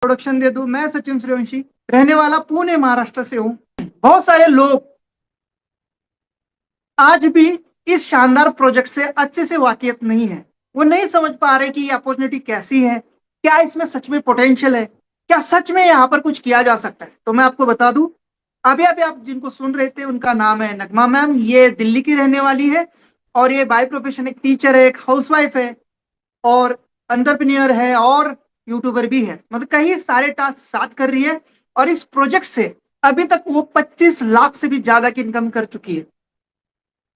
Production दे दूं। मैं सचिन सूर्यवंशी रहने वाला पुणे महाराष्ट्र से हूं। बहुत सारे लोग आज भी इस शानदार प्रोजेक्ट से अच्छे से वाकिफ नहीं है। वो नहीं समझ पा रहे कि ये अपॉर्चुनिटी कैसी है, क्या इसमें सच में पोटेंशियल है, क्या सच में यहाँ पर कुछ किया जा सकता है। तो मैं आपको बता दूं, अभी अभी आप जिनको सुन रहे थे उनका नाम है नगमा मैम। ये दिल्ली की रहने वाली है और ये बाय प्रोफेशन एक टीचर है, एक हाउसवाइफ है और एंटरप्रेन्योर है और यूट्यूबर भी है। मतलब कई सारे टास्क साथ कर रही है और इस प्रोजेक्ट से अभी तक वो 25 लाख से भी ज्यादा की इनकम कर चुकी है।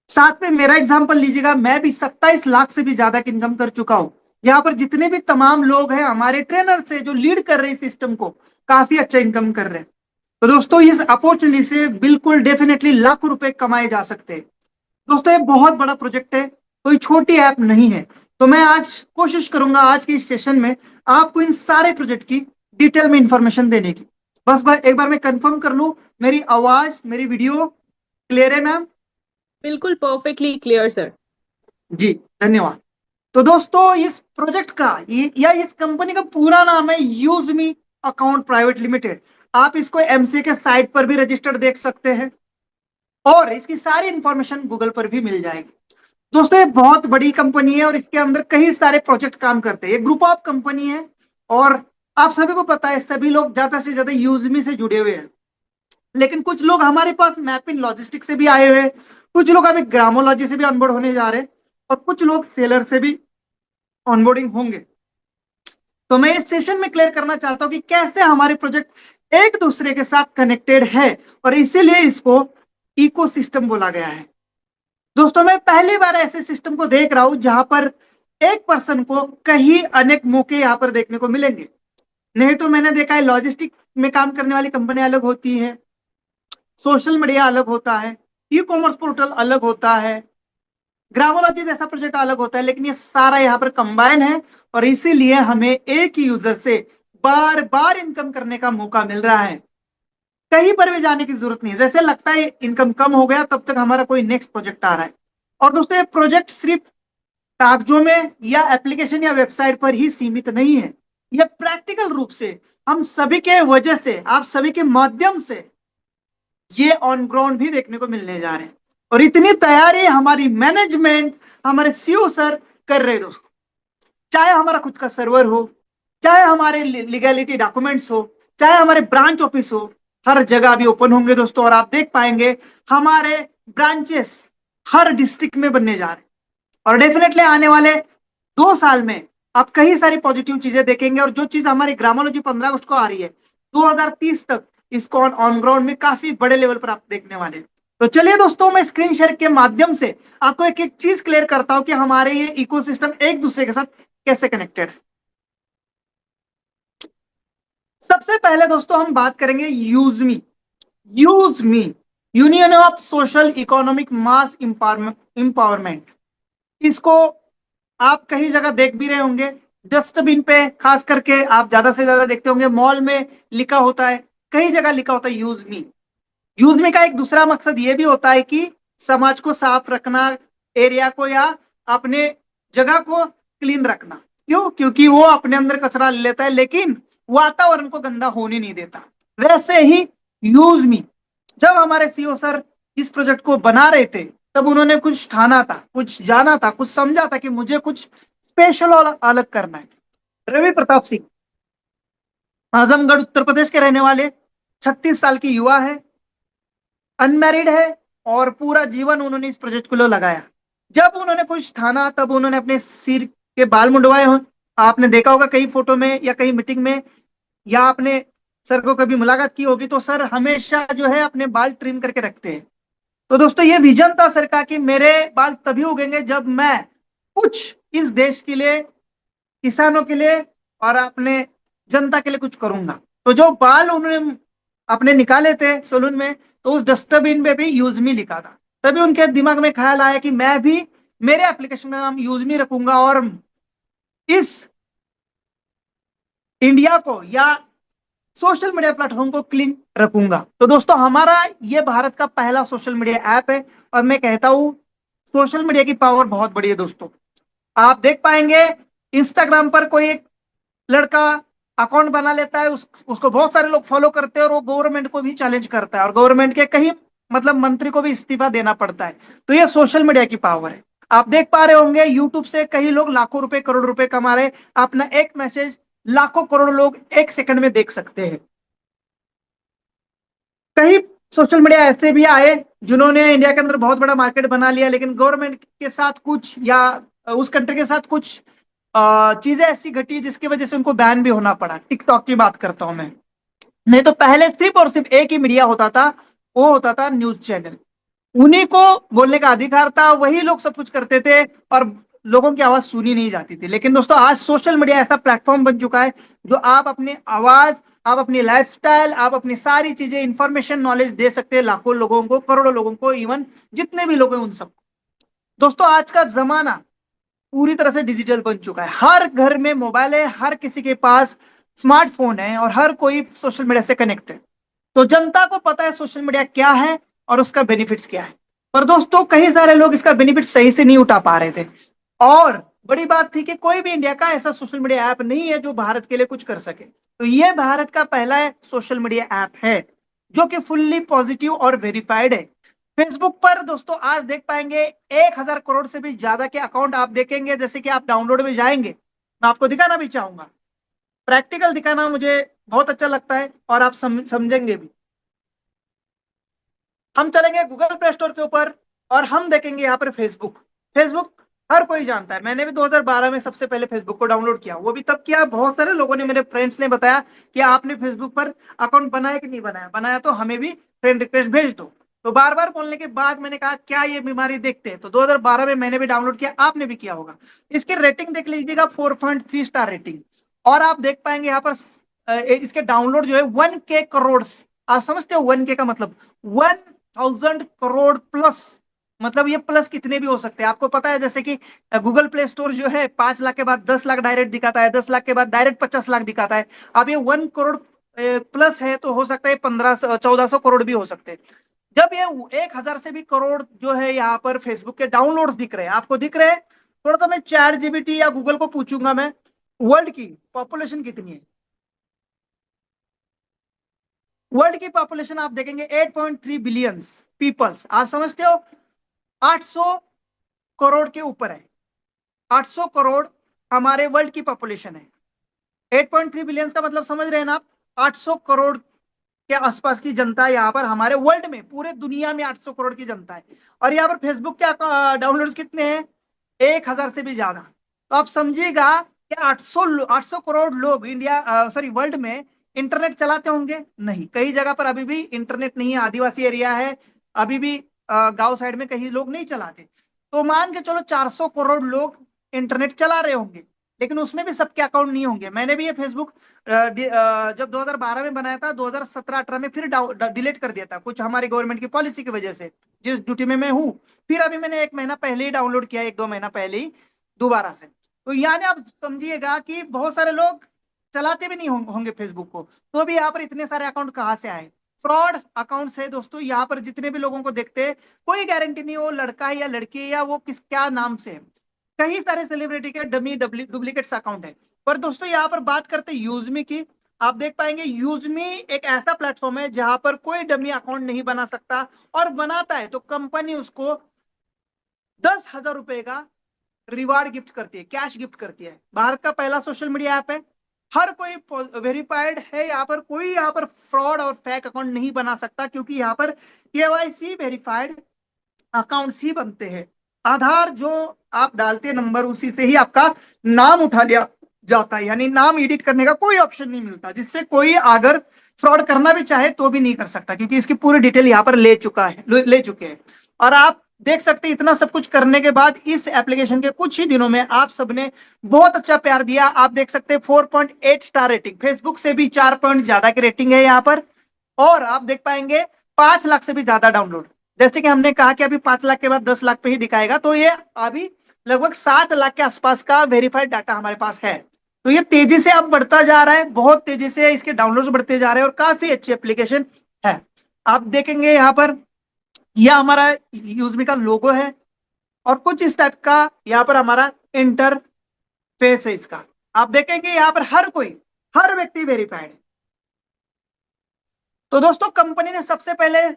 साथ में मेरा एग्जांपल लीजिएगा, मैं भी 27 लाख से भी ज्यादा की इनकम कर चुका हूं। यहाँ पर जितने भी तमाम लोग हैं हमारे ट्रेनर से जो लीड कर रहे हैं सिस्टम को, काफी अच्छा इनकम कर रहे हैं। तो दोस्तों इस अपॉर्चुनिटी से बिल्कुल डेफिनेटली लाखों रुपए कमाए जा सकते हैं। दोस्तों ये बहुत बड़ा प्रोजेक्ट है, कोई छोटी ऐप नहीं है। तो मैं आज कोशिश करूंगा आज की सेशन में आपको इन सारे प्रोजेक्ट की डिटेल में इंफॉर्मेशन देने की। बस एक बार मैं कंफर्म कर लूं, मेरी आवाज मेरी वीडियो क्लियर है मैम? बिल्कुल परफेक्टली क्लियर सर। जी धन्यवाद। तो दोस्तों इस प्रोजेक्ट का या इस कंपनी का पूरा नाम है use me account private limited. आप इसको एमसीए के साइट पर भी रजिस्टर्ड देख सकते हैं और इसकी सारी इंफॉर्मेशन गूगल पर भी मिल जाएगी। दोस्तों ये बहुत बड़ी कंपनी है और इसके अंदर कई सारे प्रोजेक्ट काम करते हैं। ये ग्रुप ऑफ कंपनी है और आप सभी को पता है सभी लोग ज्यादा से ज्यादा यूजमी से जुड़े हुए हैं। लेकिन कुछ लोग हमारे पास मैप इन लॉजिस्टिक से भी आए हुए हैं, कुछ लोग अभी ग्रामोलॉजी से भी ऑनबोर्ड होने जा रहे हैं और कुछ लोग सेलर से भी ऑनबोर्डिंग होंगे। तो मैं इस सेशन में क्लियर करना चाहता हूं कि कैसे हमारे प्रोजेक्ट एक दूसरे के साथ कनेक्टेड है और इसीलिए इसको इकोसिस्टम बोला गया है। दोस्तों मैं पहली बार ऐसे सिस्टम को देख रहा हूं जहां पर एक पर्सन को कई अनेक मौके यहां पर देखने को मिलेंगे। नहीं तो मैंने देखा है लॉजिस्टिक में काम करने वाली कंपनी अलग होती है, सोशल मीडिया अलग होता है, ई कॉमर्स पोर्टल अलग होता है, ग्रामोलॉजी जैसा प्रोजेक्ट अलग होता है, लेकिन ये सारा यहाँ पर कंबाइन है और इसीलिए हमें एक ही यूजर से बार बार इनकम करने का मौका मिल रहा है। कहीं पर भी जाने की जरूरत नहीं है। जैसे लगता है इनकम कम हो गया तब तक हमारा कोई नेक्स्ट प्रोजेक्ट आ रहा है। और दोस्तों ये प्रोजेक्ट सिर्फ कागजों में या एप्लीकेशन या वेबसाइट पर ही सीमित नहीं है। यह प्रैक्टिकल रूप से हम सभी के वजह से, आप सभी के माध्यम से ये ऑन ग्राउंड भी देखने को मिलने जा रहे हैं। और इतनी तैयारी हमारी मैनेजमेंट, हमारे सीईओ सर कर रहे हैं दोस्तों। चाहे हमारा खुद का सर्वर हो, चाहे हमारे लीगैलिटी डॉक्यूमेंट्स हो, चाहे हमारे ब्रांच ऑफिस हो, हर जगह अभी ओपन होंगे दोस्तों। और आप देख पाएंगे हमारे ब्रांचेस हर डिस्ट्रिक्ट में बनने जा रहे हैं और डेफिनेटली आने वाले 2 साल में आप कई सारी पॉजिटिव चीजें देखेंगे। और जो चीज हमारी ग्रामोलॉजी 15 अगस्त को आ रही है, 2030 तक इसको ऑन ग्राउंड में काफी बड़े लेवल पर आप देखने वाले हैं। तो चलिए दोस्तों मैं स्क्रीन शेयर के माध्यम से आपको एक एक चीज क्लियर करता हूं कि हमारे ये इकोसिस्टम एक दूसरे के साथ कैसे कनेक्टेड है। सबसे पहले दोस्तों हम बात करेंगे USEME. USEME union of social economic mass empowerment. इसको आप कहीं जगह देख भी रहे होंगे, डस्टबिन पे खास करके आप ज्यादा से ज्यादा देखते होंगे, मॉल में लिखा होता है, कई जगह लिखा होता है यूज मी। यूज मी का एक दूसरा मकसद ये भी होता है कि समाज को साफ रखना, एरिया को या अपने जगह को क्लीन रखना। क्यों? क्योंकि वो अपने अंदर कचरा ले लेता है लेकिन वातावरण को गंदा होने नहीं देता। वैसे ही यूज मी, जब हमारे सीईओ सर इस प्रोजेक्ट को बना रहे थे तब उन्होंने कुछ ठाना था, कुछ जाना था, कुछ समझा था कि मुझे कुछ स्पेशल और अलग करना है। रवि प्रताप सिंह आजमगढ़ उत्तर प्रदेश के रहने वाले 36 साल की युवा है, अनमैरिड है और पूरा जीवन उन्होंने इस प्रोजेक्ट को लगाया। जब उन्होंने कुछ ठाना तब उन्होंने अपने सिर के बाल मुंडवाए हो। आपने देखा होगा कई फोटो में या कई मीटिंग में, या आपने सर को कभी मुलाकात की होगी तो सर हमेशा जो है अपने बाल ट्रिम करके रखते हैं। तो दोस्तों ये विजन था सर का कि मेरे बाल तभी उगेंगे जब मैं कुछ इस देश के लिए, किसानों के लिए और अपने जनता के लिए कुछ करूंगा। तो जो बाल उन्होंने अपने निकाले थे सलून में, तो उस डस्टबिन में भी यूज मी लिखा था। तभी उनके दिमाग में ख्याल आया कि मैं भी मेरे एप्लीकेशन का नाम यूज मी रखूंगा और इस इंडिया को या सोशल मीडिया प्लेटफॉर्म को क्लीन रखूंगा। तो दोस्तों हमारा ये भारत का पहला सोशल मीडिया ऐप है और मैं कहता हूं सोशल मीडिया की पावर बहुत बड़ी है दोस्तों। आप देख पाएंगे इंस्टाग्राम पर कोई एक लड़का अकाउंट बना लेता है, उसको बहुत सारे लोग फॉलो करते हैं और वो गवर्नमेंट को भी चैलेंज करता है और गवर्नमेंट के कई मतलब मंत्री को भी इस्तीफा देना पड़ता है। तो ये सोशल मीडिया की पावर है। आप देख पा रहे होंगे यूट्यूब से कई लोग लाखों रुपए करोड़ रुपए कमा रहे, अपना एक मैसेज लाखों करोड़ लोग एक सेकंड में देख सकते हैं। कई सोशल मीडिया ऐसे भी आए जिन्होंने इंडिया के अंदर बहुत बड़ा मार्केट बना लिया, लेकिन गवर्नमेंट के साथ कुछ या उस कंट्री के साथ कुछ चीजें ऐसी घटी जिसकी वजह से उनको बैन भी होना पड़ा। टिकटॉक की बात करता हूं मैं। नहीं तो पहले सिर्फ और सिर्फ एक ही मीडिया होता था, वो होता था न्यूज चैनल। उन्हीं को बोलने का अधिकार था, वही लोग सब कुछ करते थे और लोगों की आवाज सुनी नहीं जाती थी। लेकिन दोस्तों आज सोशल मीडिया ऐसा प्लेटफॉर्म बन चुका है जो आप अपनी आवाज, आप अपनी लाइफस्टाइल, आप अपनी सारी चीजें, इंफॉर्मेशन, नॉलेज दे सकते हैं लाखों लोगों को, करोड़ों लोगों को, इवन जितने भी लोग हैं उन सब। दोस्तों आज का जमाना पूरी तरह से डिजिटल बन चुका है। हर घर में मोबाइल है, हर किसी के पास स्मार्टफोन है और हर कोई सोशल मीडिया से कनेक्ट है। तो जनता को पता है सोशल मीडिया क्या है और उसका बेनिफिट्स क्या है। पर दोस्तों कई सारे लोग इसका बेनिफिट सही से नहीं उठा पा रहे थे। और बड़ी बात थी कि कोई भी इंडिया का ऐसा सोशल मीडिया ऐप नहीं है जो भारत के लिए कुछ कर सके। तो ये भारत का पहला सोशल मीडिया ऐप है जो कि फुल्ली पॉजिटिव और वेरीफाइड है। फेसबुक पर दोस्तों आज देख पाएंगे 1,000 करोड़ से भी ज्यादा के अकाउंट आप देखेंगे। जैसे कि आप डाउनलोड में जाएंगे, मैं आपको दिखाना भी चाहूंगा, प्रैक्टिकल दिखाना मुझे बहुत अच्छा लगता है और आप समझेंगे भी। हम चलेंगे गूगल प्ले स्टोर के ऊपर और हम देखेंगे यहाँ पर फेसबुक। फेसबुक हर कोई जानता है, मैंने भी 2012 में सबसे पहले फेसबुक को डाउनलोड किया, वो भी तब किया। बहुत सारे लोगों ने, मेरे फ्रेंड्स ने बताया कि आपने फेसबुक पर अकाउंट बनाया कि नहीं बनाया, बनाया तो हमें भी फ्रेंड रिक्वेस्ट भेज दो। तो बार बार बोलने के बाद मैंने कहा क्या ये बीमारी देखते हैं, तो 2012 में मैंने भी डाउनलोड किया, आपने भी किया होगा। इसकी रेटिंग देख लीजिएगा, 4.3 स्टार रेटिंग। और आप देख पाएंगे यहाँ पर इसके डाउनलोड जो है 1K करोड़। आप समझते हो 1K का मतलब 1,000 करोड़ प्लस। मतलब ये प्लस कितने भी हो सकते हैं आपको पता है। जैसे कि गूगल प्ले स्टोर जो है 5 लाख के बाद 10 लाख डायरेक्ट दिखाता है, 10 लाख के बाद डायरेक्ट 50 लाख दिखाता है। अब ये 1 करोड़ प्लस है तो हो सकता है 1,500 1400 करोड़ भी हो सकते हैं। जब ये 1,000 से भी करोड़ जो है यहाँ पर फेसबुक के डाउनलोड्स दिख रहे हैं, आपको दिख रहे हैं। थोड़ा तो मैं चैट जीपीटी या गूगल को पूछूंगा मैं, वर्ल्ड की पॉपुलेशन कितनी है। वर्ल्ड की पॉपुलेशन आप देखेंगे 8.3 बिलियंस पीपल्स। आप समझते हो 800 करोड़ के ऊपर है। 800 करोड़ हमारे वर्ल्ड की पॉपुलेशन है। 8.3 बिलियंस का मतलब समझ रहे हैं ना आप, 800 करोड़ के आसपास की जनता है यहाँ पर हमारे वर्ल्ड में, पूरे दुनिया में 800 करोड़ की जनता है। और यहाँ पर फेसबुक के डाउनलोड्स कितने हैं, 1,000 से भी ज्यादा। तो आप समझिएगा कि 800 करोड़ लोग इंडिया सॉरी वर्ल्ड में इंटरनेट चलाते होंगे नहीं। कई जगह पर अभी भी इंटरनेट नहीं है, आदिवासी एरिया है, अभी भी गांव साइड में कहीं लोग नहीं चलाते। तो मान के चलो 400 करोड़ लोग इंटरनेट चला रहे होंगे, लेकिन उसमें भी सबके अकाउंट नहीं होंगे। मैंने भी ये फेसबुक जब 2012 में बनाया था, 2017-18 में फिर डिलीट कर दिया था कुछ हमारी गवर्नमेंट की पॉलिसी की वजह से, जिस ड्यूटी में मैं हूँ। फिर अभी मैंने 1 महीना पहले ही डाउनलोड किया, 1-2 महीना पहले ही दोबारा से। तो यानी आप समझिएगा कि बहुत सारे लोग चलाते भी नहीं होंगे फेसबुक को, तो भी यहाँ पर इतने सारे अकाउंट कहाँ से आए। फ्रॉड अकाउंट है दोस्तों। यहाँ पर जितने भी लोगों को देखते हैं, कोई गारंटी नहीं वो लड़का है या लड़की है या वो किस क्या नाम से है। कई सारे सेलिब्रिटी के डमी डुप्लीकेट्स अकाउंट है। पर दोस्तों यहाँ पर बात करते हैं यूजमी की। आप देख पाएंगे यूजमी एक ऐसा प्लेटफॉर्म है जहां पर कोई डमी अकाउंट नहीं बना सकता, और बनाता है तो कंपनी उसको 10,000 रुपए का रिवार्ड गिफ्ट करती है, कैश गिफ्ट करती है। भारत का पहला सोशल मीडिया ऐप है, हर कोई वेरीफाइड है। यहाँ पर कोई यहाँ पर फ्रॉड और फेक अकाउंट नहीं बना सकता, क्योंकि यहाँ पर केवाईसी वेरीफाइड अकाउंट्स ही बनते हैं। आधार जो आप डालते हैं नंबर, उसी से ही आपका नाम उठा लिया जाता है, यानी नाम एडिट करने का कोई ऑप्शन नहीं मिलता, जिससे कोई अगर फ्रॉड करना भी चाहे तो भी नहीं कर सकता, क्योंकि इसकी पूरी डिटेल यहाँ पर ले चुके हैं। और आप देख सकते हैं इतना सब कुछ करने के बाद इस एप्लीकेशन के कुछ ही दिनों में आप सबने बहुत अच्छा प्यार दिया। आप देख सकते हैं 4.8 स्टार रेटिंग, फेसबुक से भी 4 पॉइंट ज्यादा की रेटिंग है यहाँ पर। और आप देख पाएंगे 5 लाख से भी ज्यादा डाउनलोड। जैसे कि हमने कहा कि अभी 5 लाख के बाद 10 लाख पे ही दिखाएगा, तो ये अभी लगभग 7 लाख के आसपास का वेरीफाइड डाटा हमारे पास है। तो ये तेजी से अब बढ़ता जा रहा है, बहुत तेजी से इसके डाउनलोड बढ़ते जा रहे हैं और काफी अच्छी एप्लीकेशन है। आप देखेंगे यहाँ पर यह हमारा यूजमी का लोगो है और कुछ इस टाइप का यहाँ पर हमारा इंटरफेस है इसका। आप देखेंगे यहाँ पर हर व्यक्ति वेरीफाइड है। तो दोस्तों कंपनी ने सबसे पहले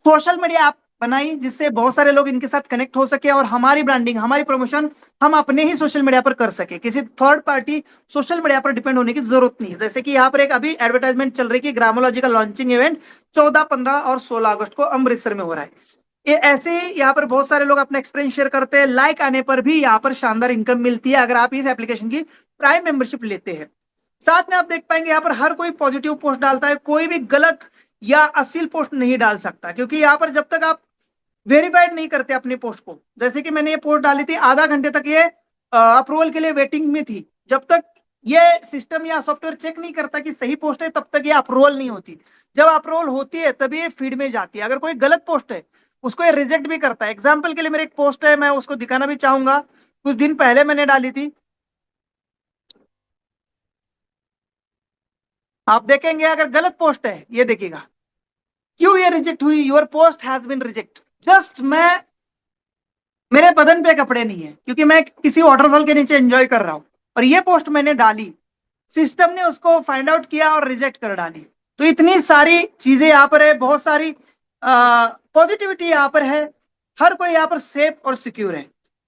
सोशल मीडिया ऐप बनाई जिससे बहुत सारे लोग इनके साथ कनेक्ट हो सके और हमारी ब्रांडिंग, हमारी प्रमोशन हम अपने ही सोशल मीडिया पर कर सके। किसी थर्ड पार्टी सोशल मीडिया पर डिपेंड होने की जरूरत नहीं है। जैसे कि यहाँ पर एक अभी एडवर्टाइजमेंट चल रही है कि ग्रामोलॉजी का लॉन्चिंग इवेंट 14, 15 और 16 अगस्त को अमृतसर में हो रहा है। ये ऐसे ही यहाँ पर बहुत सारे लोग अपना एक्सपीरियंस शेयर करते हैं। लाइक आने पर भी यहाँ पर शानदार इनकम मिलती है अगर आप इस एप्लीकेशन की प्राइम मेंबरशिप लेते हैं। साथ में आप देख पाएंगे यहाँ पर हर कोई पॉजिटिव पोस्ट डालता है, कोई भी गलत या अश्लील पोस्ट नहीं डाल सकता, क्योंकि यहाँ पर जब तक आप वेरीफाइड नहीं करते अपनी पोस्ट को, जैसे कि मैंने ये पोस्ट डाली थी, आधा घंटे तक ये अप्रूवल के लिए वेटिंग में थी। जब तक ये सिस्टम या सॉफ्टवेयर चेक नहीं करता कि सही पोस्ट है तब तक ये अप्रूवल नहीं होती। जब अप्रूवल होती है तभी ये फीड में जाती है। अगर कोई गलत पोस्ट है उसको ये रिजेक्ट भी करता है। एग्जाम्पल के लिए मेरे एक पोस्ट है, मैं उसको दिखाना भी चाहूंगा, कुछ दिन पहले मैंने डाली थी। आप देखेंगे अगर गलत पोस्ट है, ये देखिएगा क्यों ये रिजेक्ट हुई, your post has been reject. Just मैं, मेरे बदन पे कपड़े नहीं है क्योंकि मैं किसी वाटरफॉल के नीचे एंजॉय कर रहा हूं और ये पोस्ट मैंने डाली, सिस्टम ने उसको फाइंड आउट किया और रिजेक्ट कर डाली। तो इतनी सारी चीजें यहाँ पर है, बहुत सारी पॉजिटिविटी यहाँ पर है। हर कोई यहाँ पर सेफ और सिक्योर है,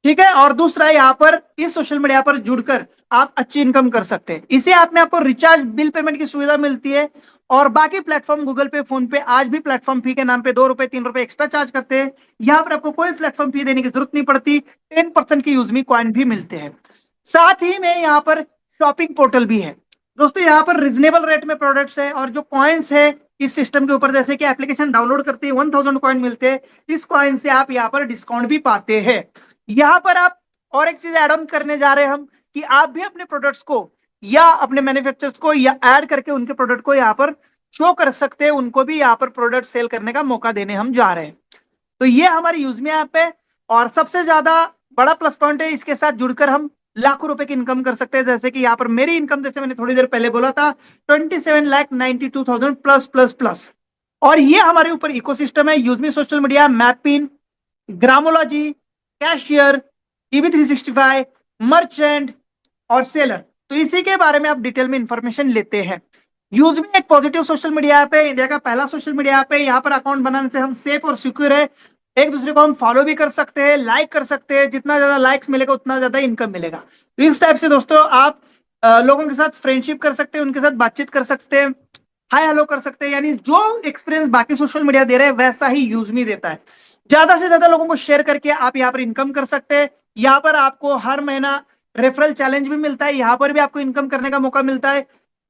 ठीक है। और दूसरा, यहाँ पर इस सोशल मीडिया पर जुड़कर आप अच्छी इनकम कर सकते हैं। इसी ऐप में आपको रिचार्ज बिल पेमेंट की सुविधा मिलती है और बाकी प्लेटफॉर्म गूगल पे, फोन पे आज भी प्लेटफॉर्म फी के नाम पे 2 रुपए 3 रुपए एक्स्ट्रा चार्ज करते हैं। यहाँ पर आपको कोई प्लेटफॉर्म फी देने की जरूरत नहीं पड़ती। 10% की यूजमी कॉइन भी मिलते हैं। साथ ही में यहाँ पर शॉपिंग पोर्टल भी है दोस्तों। यहाँ पर रिजनेबल रेट में प्रोडक्ट्स है और जो कॉइन्स है इस सिस्टम के ऊपर, जैसे कि एप्लीकेशन डाउनलोड करते हैं 1000 कॉइन मिलते हैं। इस कॉइन से आप यहाँ पर डिस्काउंट भी पाते हैं। यहाँ पर आप और एक चीज ऐड ऑन करने जा रहे हैं हम कि आप भी अपने प्रोडक्ट्स को या अपने मैन्युफैक्चरर्स को या ऐड करके उनके प्रोडक्ट को यहाँ पर शो कर सकते हैं। उनको भी यहाँ पर प्रोडक्ट सेल करने का मौका देने हम जा रहे हैं। तो ये हमारी यूजमी ऐप है और सबसे ज्यादा बड़ा प्लस पॉइंट है, इसके साथ जुड़कर हम लाखों रुपए की इनकम कर सकते हैं। जैसे कि यहाँ पर मेरी इनकम, जैसे मैंने थोड़ी देर पहले बोला था, 27,92,000 प्लस प्लस प्लस। और ये हमारे ऊपर इकोसिस्टम है, USEME social media, Mappin, Gramology, cashier, TV 365, merchant और सेलर। तो इसी के बारे में आप डिटेल में इंफॉर्मेशन लेते हैं। यूजमी एक पॉजिटिव सोशल मीडिया ऐप है, इंडिया का पहला सोशल मीडिया ऐप है। यहाँ पर अकाउंट बनाने से हम सेफ और सिक्योर है। एक दूसरे को हम फॉलो भी कर सकते हैं, लाइक कर सकते हैं। जितना ज्यादा लाइक्स मिलेगा उतना ज्यादा इनकम मिलेगा। तो इस टाइप से दोस्तों आप लोगों के साथ फ्रेंडशिप कर सकते हैं, उनके साथ बातचीत कर सकते हैं, हाय हेलो कर सकते हैं। यानी जो एक्सपीरियंस बाकी सोशल मीडिया दे रहे हैं वैसा ही यूजमी देता है। ज्यादा से ज्यादा लोगों को शेयर करके आप यहाँ पर इनकम कर सकते हैं। यहाँ पर आपको हर महीना रेफरल चैलेंज भी मिलता है, यहाँ पर भी आपको इनकम करने का मौका मिलता है।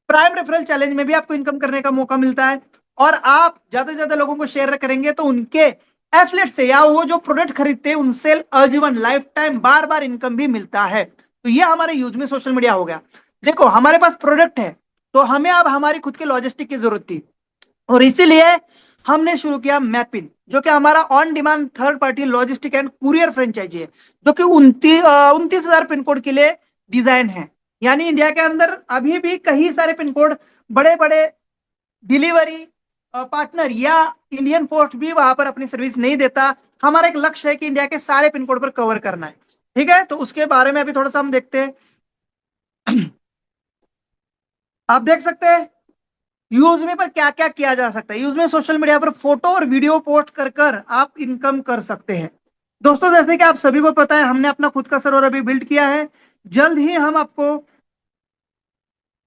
प्राइम रेफरल चैलेंज में भी आपको इनकम करने का मौका मिलता है। और आप ज्यादा से ज्यादा लोगों को शेयर करेंगे तो उनके एफलेट से या वो जो प्रोडक्ट खरीदते हैं उनसे आजीवन लाइफ टाइम बार बार इनकम भी मिलता है। तो ये हमारे यूजमी सोशल मीडिया हो गया। देखो हमारे पास प्रोडक्ट है तो हमें अब हमारी खुद के लॉजिस्टिक की जरूरत थी और इसीलिए हमने शुरू किया मैपिन, जो कि हमारा on demand third party logistic and courier franchise है, जो कि 29,000 पिन कोड के लिए डिजाइन है। यानी इंडिया के अंदर अभी भी कई सारे पिन कोड, बड़े बड़े डिलीवरी पार्टनर या इंडियन पोस्ट भी वहां पर अपनी सर्विस नहीं देता। हमारा एक लक्ष्य है कि इंडिया के सारे पिन कोड पर कवर करना है, ठीक है। तो उसके बारे में अभी थोड़ा सा हम देखते हैं। आप देख सकते हैं यूजमी पर क्या क्या किया जा सकता है। यूजमी सोशल मीडिया पर फोटो और वीडियो पोस्ट कर कर आप इनकम कर सकते हैं। दोस्तों जैसे कि आप सभी को पता है हमने अपना खुद का सर्वर अभी बिल्ड किया है। जल्द ही हम आपको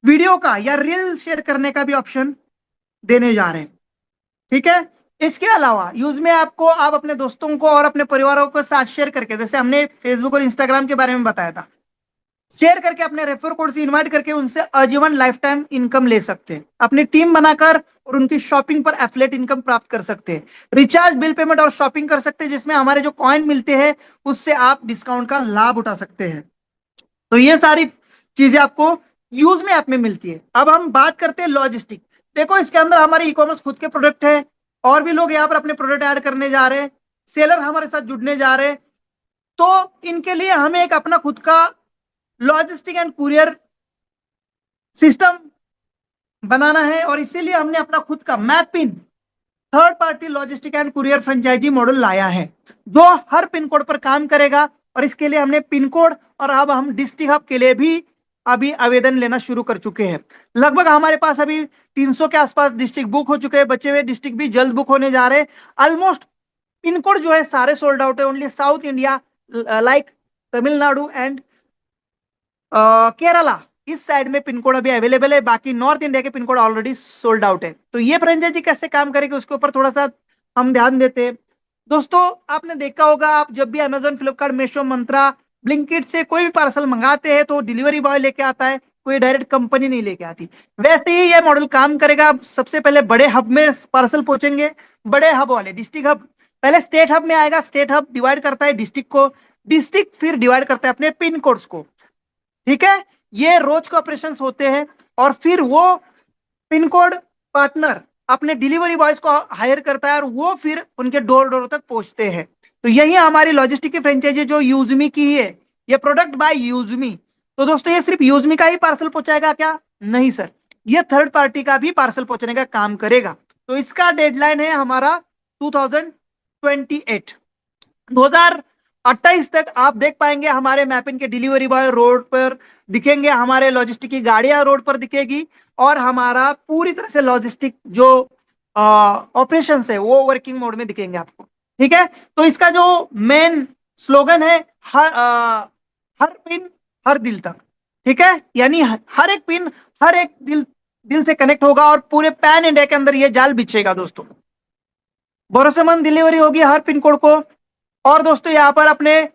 वीडियो का या रील शेयर करने का भी ऑप्शन देने जा रहे हैं, ठीक है। इसके अलावा यूजमी ऐप को आप अपने दोस्तों को और अपने परिवारों के साथ शेयर करके, जैसे हमने फेसबुक और इंस्टाग्राम के बारे में बताया था, शेयर करके अपने रेफर कोड से इनवाइट करके उनसे आजीवन लाइफ टाइम इनकम ले सकते हैं। अपनी टीम बनाकर और उनकी शॉपिंग पर एफिलिएट इनकम प्राप्त कर सकते हैं। रिचार्ज बिल पेमेंट और शॉपिंग कर सकते हैं, जिसमें हमारे जो कॉइन मिलते हैं उससे आप डिस्काउंट का लाभ उठा सकते हैं। तो ये सारी चीजें आपको यूजमी ऐप में मिलती है। अब हम बात करते हैं लॉजिस्टिक। देखो इसके अंदर हमारे ई कॉमर्स खुद के प्रोडक्ट है और भी लोग यहाँ पर अपने प्रोडक्ट ऐड करने जा रहे हैं, सेलर हमारे साथ जुड़ने जा रहे हैं। तो इनके लिए हमें एक अपना खुद का लॉजिस्टिक एंड कुरियर सिस्टम बनाना है और इसीलिए हमने अपना खुद का Mappin third party logistic and courier franchisee model लाया है, जो हर पिन कोड पर काम करेगा। और इसके लिए हमने पिन कोड और अब हम डिस्ट्रिक्ट हब के लिए भी अभी आवेदन लेना शुरू कर चुके हैं। लगभग हमारे पास अभी 300 के आसपास डिस्ट्रिक्ट बुक हो चुके हैं, बचे हुए डिस्ट्रिक्ट भी जल्द बुक होने जा रहे हैं। ऑलमोस्ट पिन कोड जो है सारे सोल्ड आउट है। Only south India like Tamil Nadu and Kerala, इस साइड में पिन कोड अभी अवेलेबल है। बाकी नॉर्थ इंडिया के pin code already sold out है। तो ये फ्रेंचाइजी कैसे काम करेगी उसके ऊपर थोड़ा सा हम ध्यान देते हैं। दोस्तों, आपने देखा होगा, आप जब भी अमेजोन, फ्लिपकार्ट, मीशो, मंत्रा, ब्लिंकिट से कोई भी पार्सल मंगाते हैं तो डिलीवरी बॉय लेके आता है, कोई डायरेक्ट कंपनी नहीं लेके आती। वैसे ही ये मॉडल काम करेगा। सबसे पहले बड़े हब में पार्सल पहुंचेंगे, बड़े हब वाले डिस्ट्रिक्ट हब, पहले स्टेट हब में आएगा, स्टेट हब डिवाइड करता है डिस्ट्रिक्ट को, डिस्ट्रिक्ट फिर डिवाइड करता है अपने पिन कोड्स को। ठीक है, ये रोज के ऑपरेशन होते हैं। और फिर वो पिन कोड पार्टनर अपने डिलीवरी बॉयज को हायर करता है और वो फिर उनके डोर डोर तक पहुंचते हैं। तो यही हमारी लॉजिस्टिक की फ्रेंचाइजी जो यूजमी की है, ये प्रोडक्ट बाय यूजमी। तो दोस्तों, ये सिर्फ यूजमी का ही पार्सल पहुंचाएगा क्या? नहीं सर, ये थर्ड पार्टी का भी पार्सल पहुंचाने का काम करेगा। तो इसका डेडलाइन है हमारा 2028, 2028 तक आप देख पाएंगे हमारे मैपिन के डिलीवरी बॉय रोड पर दिखेंगे, हमारे लॉजिस्टिक की गाड़ियां रोड पर दिखेगी, और हमारा पूरी तरह से लॉजिस्टिक जो ऑपरेशन है वो वर्किंग मोड में दिखेंगे आपको। ठीक है, तो इसका जो मेन स्लोगन है, हर पिन हर दिल तक। ठीक है, यानी हर एक पिन हर एक दिल दिल से कनेक्ट होगा और पूरे पैन इंडिया के अंदर ये जाल बिछेगा दोस्तों। भरोसेमंद डिलीवरी होगी हर पिन कोड को। और दोस्तों, यहाँ पर अपने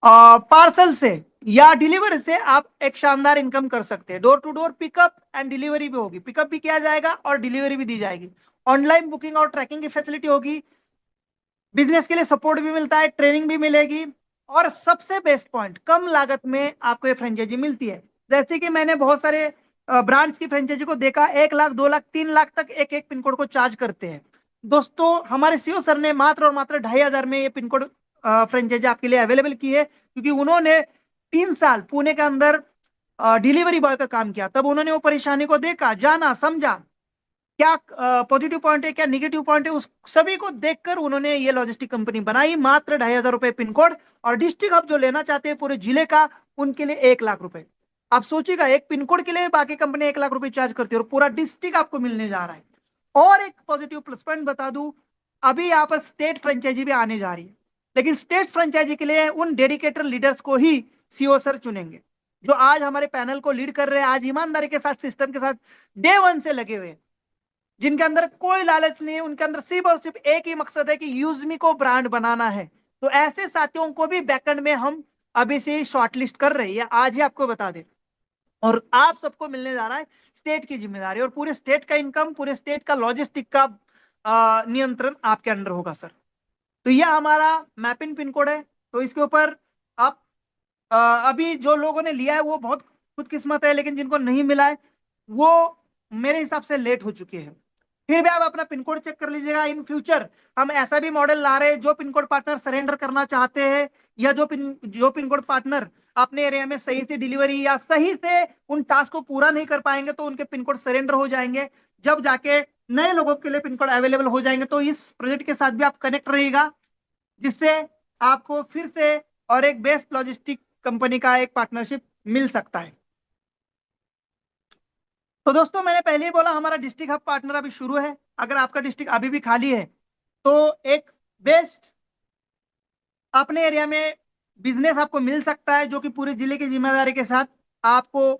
पार्सल से या डिलीवरी से आप एक शानदार इनकम कर सकते हैं। Door to door pickup and delivery भी होगी, पिकअप भी किया जाएगा और डिलीवरी भी दी जाएगी। ऑनलाइन बुकिंग और ट्रैकिंग की फैसिलिटी होगी। बिजनेस के लिए सपोर्ट भी मिलता है, ट्रेनिंग भी मिलेगी, और सबसे बेस्ट पॉइंट, कम लागत में आपको ये फ्रेंचाइजी मिलती है। जैसे कि मैंने बहुत सारे ब्रांड्स की फ्रेंचाइजी को देखा, 1 लाख, 2 लाख, 3 लाख तक एक एक पिन कोड को चार्ज करते हैं। दोस्तों, हमारे सीओ सर ने मात्र और मात्र 2,500 में ये पिन कोड फ्रेंचाइजी आपके लिए अवेलेबल की है, क्योंकि उन्होंने 3 साल पुणे के अंदर डिलीवरी बॉय का काम किया। तब उन्होंने वो परेशानी को देखा, जाना, समझा, क्या पॉजिटिव पॉइंट है, क्या निगेटिव पॉइंट है, उस सभी को देखकर उन्होंने ये लॉजिस्टिक कंपनी बनाई। मात्र 2,500 रुपए पिन कोड, और डिस्ट्रिक्ट हब जो लेना चाहते हैं पूरे जिले का, उनके लिए 1 लाख रुपए। आप सोचिएगा, एक पिन कोड के लिए बाकी कंपनी 1 लाख रुपए चार्ज करती है और पूरा डिस्ट्रिक्ट आपको मिलने जा रहा है। और एक पॉजिटिव प्लस पॉइंट बता दूं, अभी यहाँ पर स्टेट फ्रेंचाइजी भी आने जा रही है, लेकिन स्टेट फ्रेंचाइजी के लिए उन डेडिकेटेड लीडर्स को ही सीओ सर चुनेंगे, जो आज हमारे पैनल को लीड कर रहे हैं, आज ईमानदारी के साथ सिस्टम के साथ डे वन से लगे हुए हैं, जिनके अंदर कोई लालच नहीं है, उनके अंदर सिर्फ और सिर्फ एक ही मकसद है कि यूजमी को ब्रांड बनाना है। तो ऐसे साथियों को भी बैकएंड में हम अभी से ही शॉर्टलिस्ट कर रहे हैं, आज ही आपको बता दें। और आप सबको मिलने जा रहा है स्टेट की जिम्मेदारी, और पूरे स्टेट का इनकम, पूरे स्टेट का लॉजिस्टिक का नियंत्रण आपके अंडर होगा सर। तो यह हमारा मैपिन पिन कोड है। तो इसके ऊपर आप अभी जो लोगों ने लिया है वो बहुत खुदकिस्मत है, लेकिन जिनको नहीं मिला है वो मेरे हिसाब से लेट हो चुके हैं। फिर भी आप अपना पिन कोड चेक कर लीजिएगा। इन फ्यूचर हम ऐसा भी मॉडल ला रहे हैं, जो पिन कोड पार्टनर सरेंडर करना चाहते हैं, या जो पिन कोड पार्टनर अपने एरिया में सही से डिलीवरी या सही से उन टास्क को पूरा नहीं कर पाएंगे, तो उनके पिन कोड सरेंडर हो जाएंगे। जब जाके नए लोगों के लिए पिन कोड अवेलेबल हो जाएंगे, तो इस प्रोजेक्ट के साथ भी आप कनेक्ट रहिएगा, जिससे आपको फिर से और एक बेस्ट लॉजिस्टिक कंपनी का एक पार्टनरशिप मिल सकता है। तो दोस्तों, मैंने पहले ही बोला, हमारा डिस्ट्रिक्ट हब पार्टनर अभी शुरू है। अगर आपका डिस्ट्रिक्ट अभी भी खाली है, तो एक बेस्ट अपने एरिया में बिजनेस आपको मिल सकता है, जो कि पूरे जिले की जिम्मेदारी के साथ आपको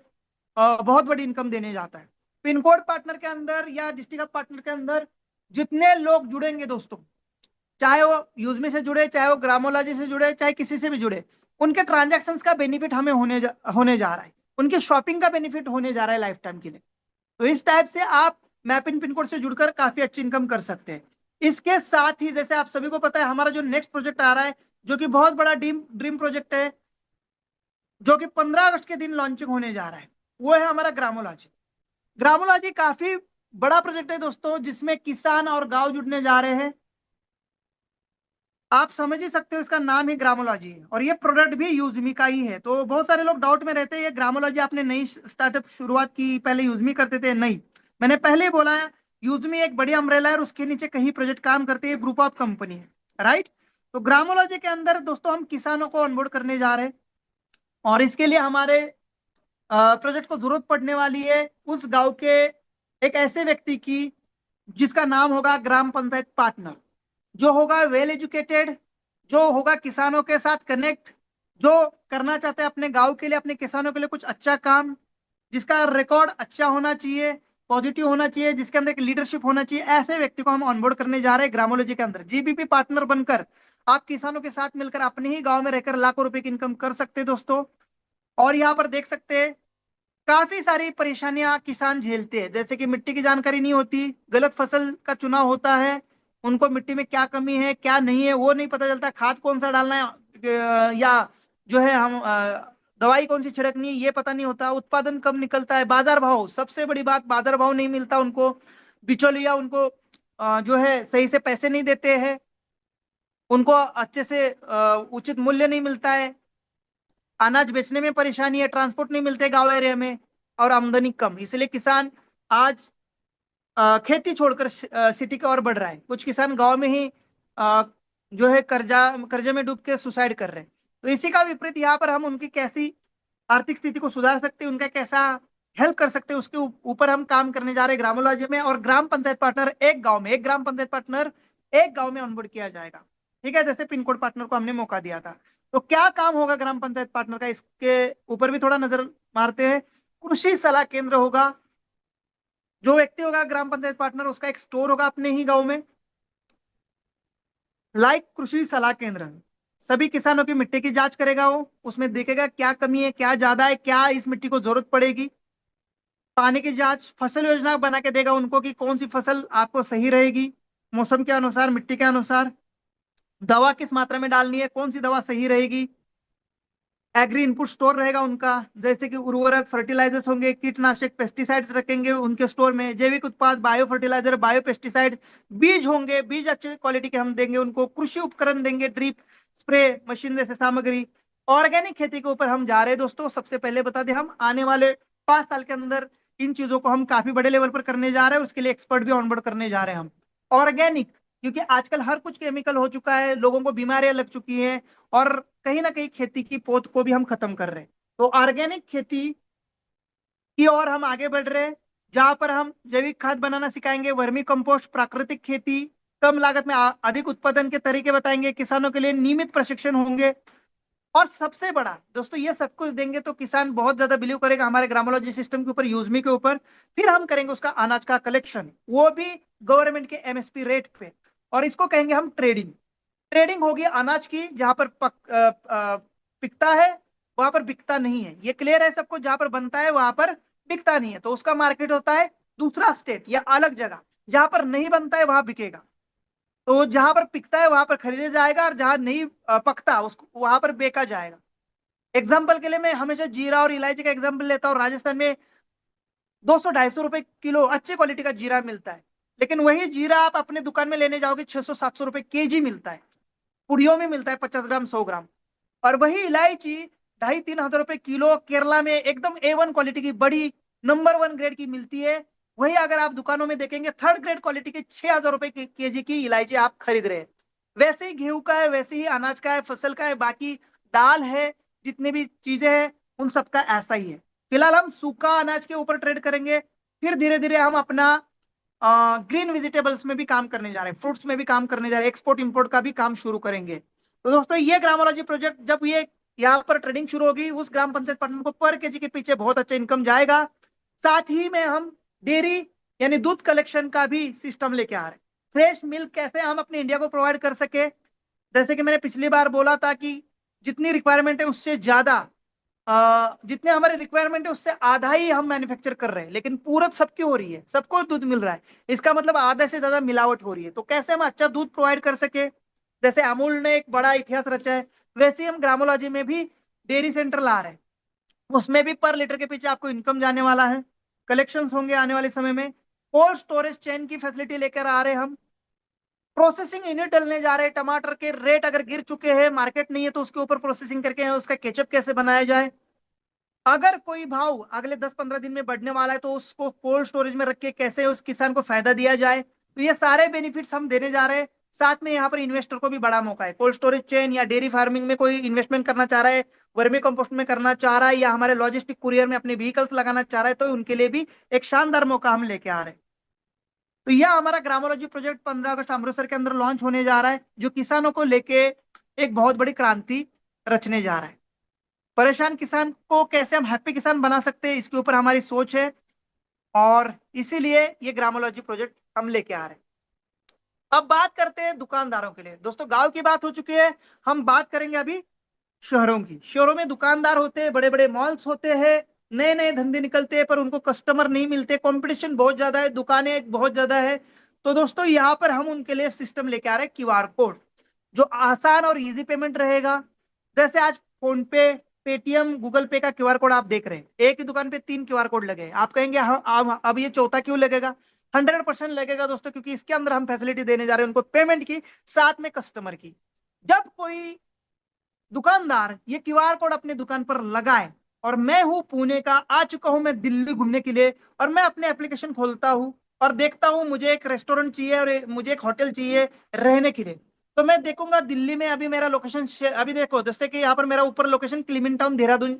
बहुत बड़ी इनकम देने जाता है। पिन कोड पार्टनर के अंदर या डिस्ट्रिक्ट हब पार्टनर के अंदर जितने लोग जुड़ेंगे दोस्तों, चाहे वो यूजमी से जुड़े, चाहे वो ग्रामोलॉजी से जुड़े, चाहे किसी से भी जुड़े, उनके ट्रांजैक्शंस का बेनिफिट हमें होने जा रहा है, उनकी शॉपिंग का बेनिफिट होने जा रहा है लाइफ टाइम के लिए। तो इस टाइप से आप मैपिन पिन कोड से जुड़कर काफी अच्छी इनकम कर सकते हैं। इसके साथ ही, जैसे आप सभी को पता है, हमारा जो नेक्स्ट प्रोजेक्ट आ रहा है, जो कि बहुत बड़ा ड्रीम प्रोजेक्ट है, जो कि 15 अगस्त के दिन लॉन्चिंग होने जा रहा है, वो है हमारा ग्रामोलॉजी। ग्रामोलॉजी काफी बड़ा प्रोजेक्ट है दोस्तों, जिसमें किसान और गांव जुड़ने जा रहे हैं। आप समझ ही सकते हो, इसका नाम ही ग्रामोलॉजी है, और ये प्रोडक्ट भी यूजमी का ही है। तो बहुत सारे लोग डाउट में रहते हैं, ये ग्रामोलॉजी आपने नई स्टार्टअप शुरुआत की, पहले यूजमी करते थे? नहीं, मैंने पहले ही बोला है, यूजमी एक बड़ी अम्ब्रेला है और उसके नीचे कई प्रोजेक्ट काम करते हैं, ग्रुप ऑफ कंपनी है, राइट। तो ग्रामोलॉजी के अंदर दोस्तों हम किसानों को ऑनबोर्ड करने जा रहे हैं, और इसके लिए हमारे प्रोजेक्ट को जरूरत पड़ने वाली है उस गांव के एक ऐसे व्यक्ति की जिसका नाम होगा ग्राम पंचायत पार्टनर, जो होगा वेल एजुकेटेड, जो होगा किसानों के साथ कनेक्ट, जो करना चाहते हैं अपने गांव के लिए, अपने किसानों के लिए कुछ अच्छा काम, जिसका रिकॉर्ड अच्छा होना चाहिए, पॉजिटिव होना चाहिए, जिसके अंदर एक लीडरशिप होना चाहिए। ऐसे व्यक्ति को हम ऑनबोर्ड करने जा रहे हैं ग्रामोलॉजी के अंदर। जीबीपी पार्टनर बनकर आप किसानों के साथ मिलकर अपने ही गांव में रहकर लाखों रुपए की इनकम कर सकते हैं दोस्तों। और यहाँ पर देख सकते हैं काफी सारी परेशानियां किसान झेलते हैं, जैसे कि मिट्टी की जानकारी नहीं होती, गलत फसल का चुनाव होता है, उनको मिट्टी में क्या कमी है क्या नहीं है वो नहीं पता चलता, खाद कौन सा डालना है या जो है हम दवाई कौन सी छिड़कनी है ये पता नहीं होता, उत्पादन कब निकलता है, बाजार भाव सबसे बड़ी बात, बाजार भाव नहीं मिलता उनको, बिचौलिया उनको जो है सही से पैसे नहीं देते हैं, उनको अच्छे से उचित मूल्य नहीं मिलता है, अनाज बेचने में परेशानी है, ट्रांसपोर्ट नहीं मिलते गांव एरिया में, और आमदनी कम, इसलिए किसान आज खेती छोड़कर सिटी की ओर बढ़ रहा है। कुछ किसान गांव में ही जो है कर्जा में डूब के सुसाइड कर रहे हैं। तो इसी का विपरीत यहाँ पर हम उनकी कैसी आर्थिक स्थिति को सुधार सकते हैं, उनका कैसा हेल्प कर सकते हैं, उसके ऊपर हम काम करने जा रहे हैं ग्रामोलॉजी में। और ग्राम पंचायत पार्टनर एक गांव में, एक ग्राम पंचायत पार्टनर एक गांव में ऑनबोर्ड किया जाएगा। ठीक है, जैसे पिन कोड पार्टनर को हमने मौका दिया था। तो क्या काम होगा ग्राम पंचायत पार्टनर का, इसके ऊपर भी थोड़ा नजर मारते हैं। कृषि सलाह केंद्र होगा, जो व्यक्ति होगा ग्राम पंचायत पार्टनर उसका एक स्टोर होगा अपने ही गांव में, लाइक कृषि सलाह केंद्र। सभी किसानों की मिट्टी की जांच करेगा वो, उसमें देखेगा क्या कमी है क्या ज्यादा है, क्या इस मिट्टी को जरूरत पड़ेगी, पानी की जांच, फसल योजना बना के देगा उनको कि कौन सी फसल आपको सही रहेगी मौसम के अनुसार, मिट्टी के अनुसार, दवा किस मात्रा में डालनी है, कौन सी दवा सही रहेगी। एग्री इनपुट स्टोर रहेगा उनका, जैसे कि उर्वरक, फर्टिलाइजर्स होंगे, कीटनाशक, पेस्टिसाइड्स रखेंगे उनके स्टोर में, जैविक उत्पाद, बायो फर्टिलाइजर, बायो पेस्टिसाइड, बीज होंगे, बीज अच्छे क्वालिटी के हम देंगे उनको, कृषि उपकरण देंगे, ड्रिप स्प्रे मशीन जैसे सामग्री। ऑर्गेनिक खेती के ऊपर हम जा रहे हैं दोस्तों। सबसे पहले बता दें, हम आने वाले 5 साल के अंदर इन चीजों को हम काफी बड़े लेवल पर करने जा रहे हैं, उसके लिए एक्सपर्ट भी ऑनबोर्ड करने जा रहे हैं हम। ऑर्गेनिक, क्योंकि आजकल हर कुछ केमिकल हो चुका है, लोगों को बीमारियां लग चुकी हैं, और कहीं ना कहीं खेती की पौध को भी हम खत्म कर रहे हैं। तो ऑर्गेनिक खेती की ओर हम आगे बढ़ रहे हैं, जहां पर हम जैविक खाद बनाना सिखाएंगे, वर्मी कंपोस्ट, प्राकृतिक खेती, कम लागत में अधिक उत्पादन के तरीके बताएंगे, किसानों के लिए नियमित प्रशिक्षण होंगे। और सबसे बड़ा दोस्तों, ये सब कुछ देंगे तो किसान बहुत ज्यादा बिलीव करेगा हमारे ग्रामोलॉजी सिस्टम के ऊपर, यूजमी के ऊपर। फिर हम करेंगे उसका अनाज का कलेक्शन, वो भी गवर्नमेंट के एमएसपी रेट पे, और इसको कहेंगे हम ट्रेडिंग। ट्रेडिंग होगी अनाज की, जहां पर पिकता है वहां पर बिकता नहीं है, ये क्लियर है सबको, जहां पर बनता है वहां पर बिकता नहीं है, तो उसका मार्केट होता है दूसरा स्टेट या अलग जगह, जहां पर नहीं बनता है वहां बिकेगा। तो जहां पर पिकता है वहां पर खरीदा जाएगा, और जहां नहीं पकता उसको वहां पर बेचा जाएगा। एग्जाम्पल के लिए मैं हमेशा जीरा और इलायची का एग्जाम्पल लेता हूँ। राजस्थान में 200-250 रुपए किलो अच्छे क्वालिटी का जीरा मिलता है, लेकिन वही जीरा आप अपने दुकान में लेने जाओगे 600-700 रुपए केजी मिलता है, पुड़ियों में मिलता है 50 ग्राम 100 ग्राम। और वही इलायची 2,500-3,000 रुपए किलो केरला में एकदम A1 क्वालिटी की बड़ी नंबर 1 ग्रेड की मिलती है। वही अगर आप दुकानों में देखेंगे थर्ड ग्रेड क्वालिटी की 6,000 रुपए केजी की इलायची आप खरीद रहे हैं। वैसे ही गेहूं का है, वैसे ही अनाज का है, फसल का है, बाकी दाल है, जितनी भी चीजें हैं उन सबका ऐसा ही है। फिलहाल हम सूखा अनाज के ऊपर ट्रेड करेंगे, फिर धीरे धीरे हम अपना ग्रीन वेजिटेबल्स में भी काम करने जा रहे हैं, फ्रूट्स में भी काम करने जा रहे हैं, एक्सपोर्ट इंपोर्ट का भी काम शुरू करेंगे। तो दोस्तों, ये ग्रामोलॉजी प्रोजेक्ट जब ये यहाँ पर ट्रेडिंग शुरू होगी, उस ग्राम पंचायत पार्टनर को पर केजी के पीछे बहुत अच्छा इनकम जाएगा। साथ ही में हम डेयरी यानी दूध कलेक्शन का भी सिस्टम लेके आ रहे हैं। फ्रेश मिल्क कैसे हम अपने इंडिया को प्रोवाइड कर सके, जैसे कि मैंने पिछली बार बोला था कि जितनी रिक्वायरमेंट है उससे ज्यादा, जितने हमारे रिक्वायरमेंट है उससे आधा ही हम मैन्युफैक्चर कर रहे हैं, लेकिन पूरत सबकी हो रही है, सबको दूध मिल रहा है, इसका मतलब आधा से ज्यादा मिलावट हो रही है। तो कैसे हम अच्छा दूध प्रोवाइड कर सके, जैसे अमूल ने एक बड़ा इतिहास रचा है, वैसे ही हम ग्रामोलॉजी में भी डेयरी सेंटर ला रहे हैं, उसमें भी पर लीटर के पीछे आपको इनकम जाने वाला है, कलेक्शन होंगे आने वाले समय में। कोल्ड स्टोरेज चेन की फैसिलिटी लेकर आ रहे हैं हम, प्रोसेसिंग यूनिट डलने जा रहे हैं, टमाटर के रेट अगर गिर चुके हैं, मार्केट नहीं है, तो उसके ऊपर प्रोसेसिंग करके उसका केचप कैसे बनाया जाए। अगर कोई भाव अगले 10-15 दिन में बढ़ने वाला है तो उसको कोल्ड स्टोरेज में रख के कैसे उस किसान को फायदा दिया जाए। तो ये सारे बेनिफिट्स हम देने जा रहे हैं। साथ में यहाँ पर इन्वेस्टर को भी बड़ा मौका है। कोल्ड स्टोरेज चेन या डेयरी फार्मिंग में कोई इन्वेस्टमेंट करना चाह रहा है, वर्मी कंपोस्ट में करना चाह रहा है, या हमारे लॉजिस्टिक कुरियर में अपने व्हीकल्स लगाना चाह रहा है, तो उनके लिए भी एक शानदार मौका हम लेके आ रहे हैं। तो यह हमारा ग्रामोलॉजी प्रोजेक्ट 15 अगस्त अमृतसर के अंदर लॉन्च होने जा रहा है, जो किसानों को लेके एक बहुत बड़ी क्रांति रचने जा रहा है। परेशान किसान को कैसे हम हैप्पी किसान बना सकते हैं, इसके ऊपर हमारी सोच है, और इसीलिए ये ग्रामोलॉजी प्रोजेक्ट हम लेके आ रहे हैं। अब बात करते हैं दुकानदारों के लिए। दोस्तों गांव की बात हो चुकी है, हम बात करेंगे अभी शहरों की। शहरों में दुकानदार होते हैं, बड़े बड़े मॉल्स होते हैं, नए नए धंधे निकलते हैं, पर उनको कस्टमर नहीं मिलते, कंपटीशन बहुत ज्यादा है, दुकानें बहुत ज्यादा है। तो दोस्तों यहाँ पर हम उनके लिए सिस्टम लेके आ रहे हैं, क्यूआर कोड, जो आसान और इजी पेमेंट रहेगा। जैसे आज फोन पे, पेटीएम, गूगल पे का क्यूआर कोड आप देख रहे हैं, एक ही दुकान पे 3 क्यूआर कोड लगे हैं। आप कहेंगे अब ये चौथा क्यों लगेगा? 100% लगेगा दोस्तों, क्योंकि इसके अंदर हम फैसिलिटी देने जा रहे हैं उनको, पेमेंट की, साथ में कस्टमर की। जब कोई दुकानदार ये क्यूआर कोड अपने दुकान पर लगाए, और मैं हूं पुणे का, आ चुका हूं मैं दिल्ली घूमने के लिए, और मैं अपने एप्लीकेशन खोलता हूं और देखता हूं मुझे एक रेस्टोरेंट चाहिए और मुझे एक होटल चाहिए रहने के लिए, तो मैं देखूंगा दिल्ली में अभी मेरा लोकेशन, अभी देखो जैसे कि यहाँ पर मेरा ऊपर लोकेशन क्लिमिन टाउन देहरादून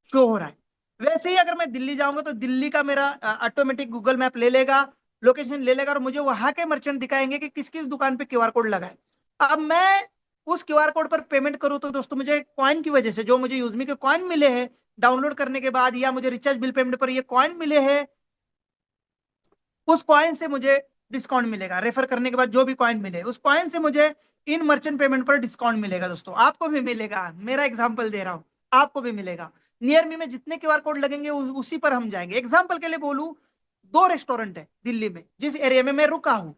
शो हो रहा है। वैसे ही अगर मैं दिल्ली जाऊंगा तो दिल्ली का मेरा ऑटोमेटिक गूगल मैप ले लेगा, लोकेशन ले लेगा, और मुझे वहां के मर्चेंट दिखाएंगे कि किस किस दुकान पे क्यूआर कोड लगा है। अब मैं उस क्यूआर कोड पर पेमेंट करूं तो दोस्तों मुझे कॉइन की वजह से, जो मुझे यूजमी के कॉइन मिले हैं डाउनलोड करने के बाद, या मुझे रिचार्ज बिल पेमेंट पर ये कॉइन मिले हैं, उस कॉइन से मुझे डिस्काउंट मिलेगा। रेफर करने के बाद जो भी कॉइन मिले, उस कॉइन से मुझे इन मर्चेंट पेमेंट पर डिस्काउंट मिलेगा। दोस्तों आपको भी मिलेगा, मेरा एग्जांपल दे रहा हूं, आपको भी मिलेगा। नियर मी में जितने क्यूआर कोड लगेंगे उसी पर हम जाएंगे। एग्जांपल के लिए बोलूं, 2 रेस्टोरेंट है दिल्ली में जिस एरिया में मैं रुका हूं,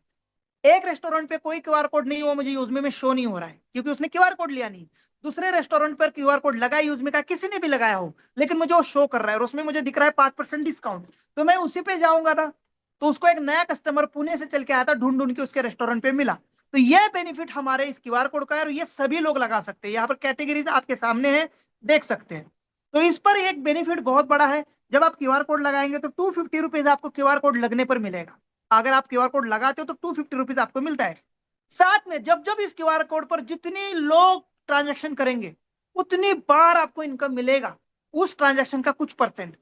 एक रेस्टोरेंट पे कोई क्यूआर कोड नहीं, वो मुझे यूजमी में शो नहीं हो रहा है क्योंकि उसने क्यूआर कोड लिया नहीं। दूसरे रेस्टोरेंट पर क्यूआर कोड लगा है यूजमी का, किसी ने भी लगाया हो, लेकिन मुझे वो शो कर रहा है और उसमें मुझे दिख रहा है 5% डिस्काउंट, तो मैं उसी पे जाऊंगा ना। तो उसको एक नया कस्टमर पुणे से चल के आया था, ढूंढ ढूंढ के उसके रेस्टोरेंट पे मिला। तो ये बेनिफिट हमारे इस क्यूआर कोड का है, और ये सभी लोग लगा सकते हैं। यहाँ पर कैटेगरीज आपके सामने है, देख सकते हैं। तो इस पर एक बेनिफिट बहुत बड़ा है, जब आप क्यूआर कोड लगाएंगे तो 250 रुपीज आपको क्यूआर कोड लगने पर मिलेगा। अगर आप क्यूआर कोड लगाते हो तो 250 रुपीज आपको मिलता है। साथ में जब जब इस क्यूआर कोड पर जितनी लोग ट्रांजैक्शन करेंगे, उतनी बार आपको इनकम मिलेगा, उस ट्रांजैक्शन का कुछ परसेंट,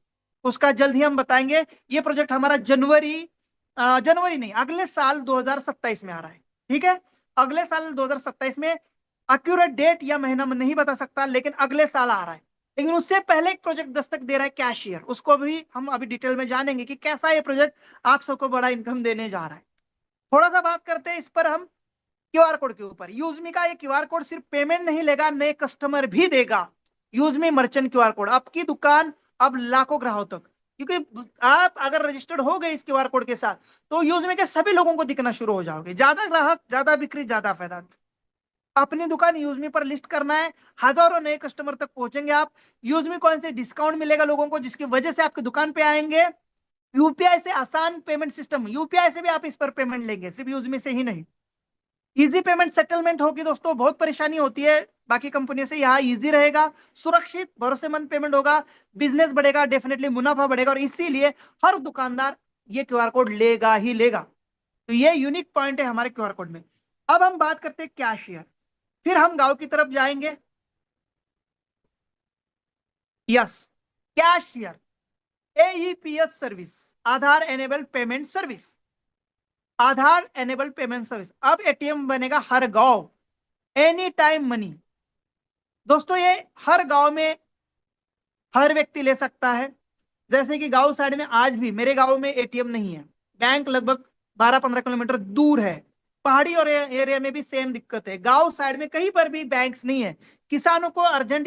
उसका जल्द ही हम बताएंगे। ये प्रोजेक्ट हमारा जनवरी नहीं, अगले साल 2027 में आ रहा है। ठीक है, अगले साल 2027 में, एक्यूरेट डेट या महीना में नहीं बता सकता, लेकिन अगले साल आ रहा है। लेकिन उससे पहले एक प्रोजेक्ट दस्तक दे रहा है कैशियर, उसको भी हम अभी डिटेल में जानेंगे कि कैसा ये प्रोजेक्ट आप सबको बड़ा इनकम देने जा रहा है। थोड़ा सा बात करते हैं इस पर हम क्यूआर कोड के ऊपर। यूजमी का ये क्यूआर कोड सिर्फ पेमेंट नहीं लेगा, नए कस्टमर भी देगा। यूजमी मर्चेंट क्यूआर कोड, आपकी दुकान अब लाखों ग्राहकों तक, क्योंकि आप अगर रजिस्टर्ड हो गए इस क्यूआर कोड के साथ, तो यूजमी के सभी लोगों को दिखना शुरू हो जाओगे। ज्यादा ग्राहक, ज्यादा बिक्री, ज्यादा फायदा। अपनी दुकान यूजमी पर लिस्ट करना है, हजारों नए कस्टमर तक पहुंचेंगे आप। यूजमी कौन से डिस्काउंट मिलेगा लोगों को, जिसकी वजह से आपकी दुकान पे आएंगे। यूपीआई से आसान पेमेंट सिस्टम, यूपीआई से भी आप इस पर पेमेंट लेंगे, सिर्फ यूजमी से ही नहीं। इजी पेमेंट सेटलमेंट होगी दोस्तों, बहुत परेशानी होती है बाकी कंपनियों से, यहाँ इजी रहेगा, सुरक्षित भरोसेमंद पेमेंट होगा, बिजनेस बढ़ेगा, डेफिनेटली मुनाफा बढ़ेगा, और इसीलिए हर दुकानदार ये क्यूआर कोड लेगा ही लेगा। तो ये यूनिक पॉइंट है हमारे क्यूआर कोड में। अब हम बात करते हैं कैशियर, फिर हम गांव की तरफ जाएंगे। यस, कैशियर, एईपीएस सर्विस, आधार एनेबल्ड पेमेंट सर्विस। आधार एनेबल्ड पेमेंट सर्विस, अब एटीएम बनेगा हर गांव, एनी टाइम मनी। दोस्तों ये हर गांव में हर व्यक्ति ले सकता है। जैसे कि गांव साइड में आज भी मेरे गांव में एटीएम नहीं है, बैंक लगभग 12-15 किलोमीटर दूर है। पहाड़ी और एरिया में भी सेम दिक्कत है, गांव साइड में कहीं पर भी बैंक्स नहीं है। किसानों को अर्जेंट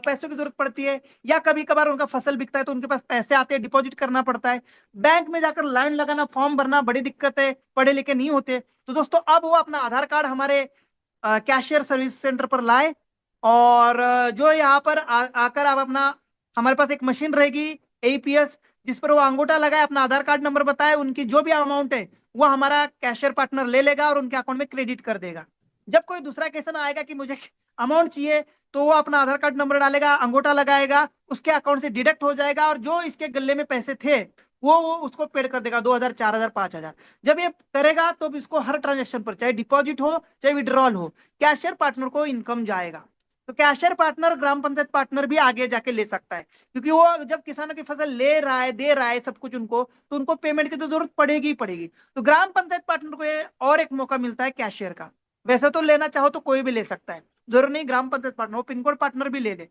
पैसों की जरूरत पड़ती है, या कभी कभार उनका फसल बिकता है तो उनके पास पैसे आते हैं, डिपॉजिट करना पड़ता है। बैंक में जाकर लाइन लगाना, फॉर्म भरना बड़ी दिक्कत है, पढ़े लिखे नहीं होते। तो दोस्तों अब वो अपना आधार कार्ड हमारे कैशियर सर्विस सेंटर पर लाए, और जो यहाँ पर आकर आप अपना, हमारे पास एक मशीन रहेगी एईपीएस, जिस पर वो अंगूठा लगाए, अपना आधार कार्ड नंबर बताए, उनकी जो भी अमाउंट है वो हमारा कैशियर पार्टनर ले लेगा और उनके अकाउंट में क्रेडिट कर देगा। जब कोई दूसरा केसन आएगा कि मुझे अमाउंट चाहिए, तो वो अपना आधार कार्ड नंबर डालेगा, अंगूठा लगाएगा, उसके अकाउंट से डिडक्ट हो जाएगा, और जो इसके गले में पैसे थे वो उसको पेड कर देगा 2,000, 4,000, 5,000। जब ये करेगा तो इसको हर ट्रांजेक्शन पर, चाहे डिपॉजिट हो चाहे विड्रॉल हो, कैशियर पार्टनर को इनकम जाएगा। तो कैशियर पार्टनर ग्राम पंचायत पार्टनर भी आगे जाके ले सकता है, क्योंकि वो जब किसानों की फसल ले रहा है, दे रहा है सब कुछ उनको, तो उनको पेमेंट की तो जरूरत पड़ेगी ही पड़ेगी। तो ग्राम पंचायत पार्टनर को ये और एक मौका मिलता है कैशियर का। वैसे तो लेना चाहो तो कोई भी ले सकता है, जरूर नहीं ग्राम पंचायत पार्टनर, वो पिन कोड पार्टनर भी ले ले।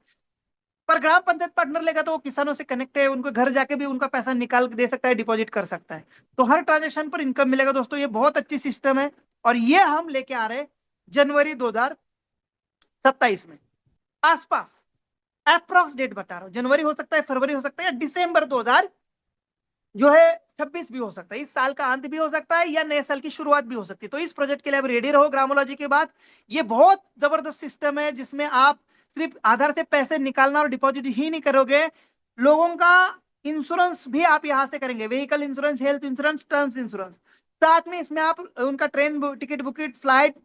पर ग्राम पंचायत पार्टनर लेगा तो वो किसानों से कनेक्ट है, उनको घर जाके भी उनका पैसा निकाल के दे सकता है, डिपॉजिट कर सकता है। तो हर ट्रांजेक्शन पर इनकम मिलेगा दोस्तों, ये बहुत अच्छी सिस्टम है। और ये हम लेके आ रहे हैं जनवरी 2027 में आसपास। अप्रॉक्स डेट बता रहा हूँ, जनवरी हो सकता है, फरवरी हो सकता है, या दिसंबर 2000 जो है 26 भी हो सकता है। इस साल का अंत भी हो सकता है या नए साल की शुरुआत भी हो सकती है। तो इस प्रोजेक्ट के लिए आप रेडी रहो ग्रामोलॉजी के बाद। ये बहुत जबरदस्त सिस्टम है जिसमें आप सिर्फ आधार से पैसे निकालना और डिपॉजिट ही नहीं करोगे, लोगों का इंश्योरेंस भी आप यहां से करेंगे, vehicle insurance, health insurance, terms insurance. साथ में इसमें आप उनका train ticket book, flight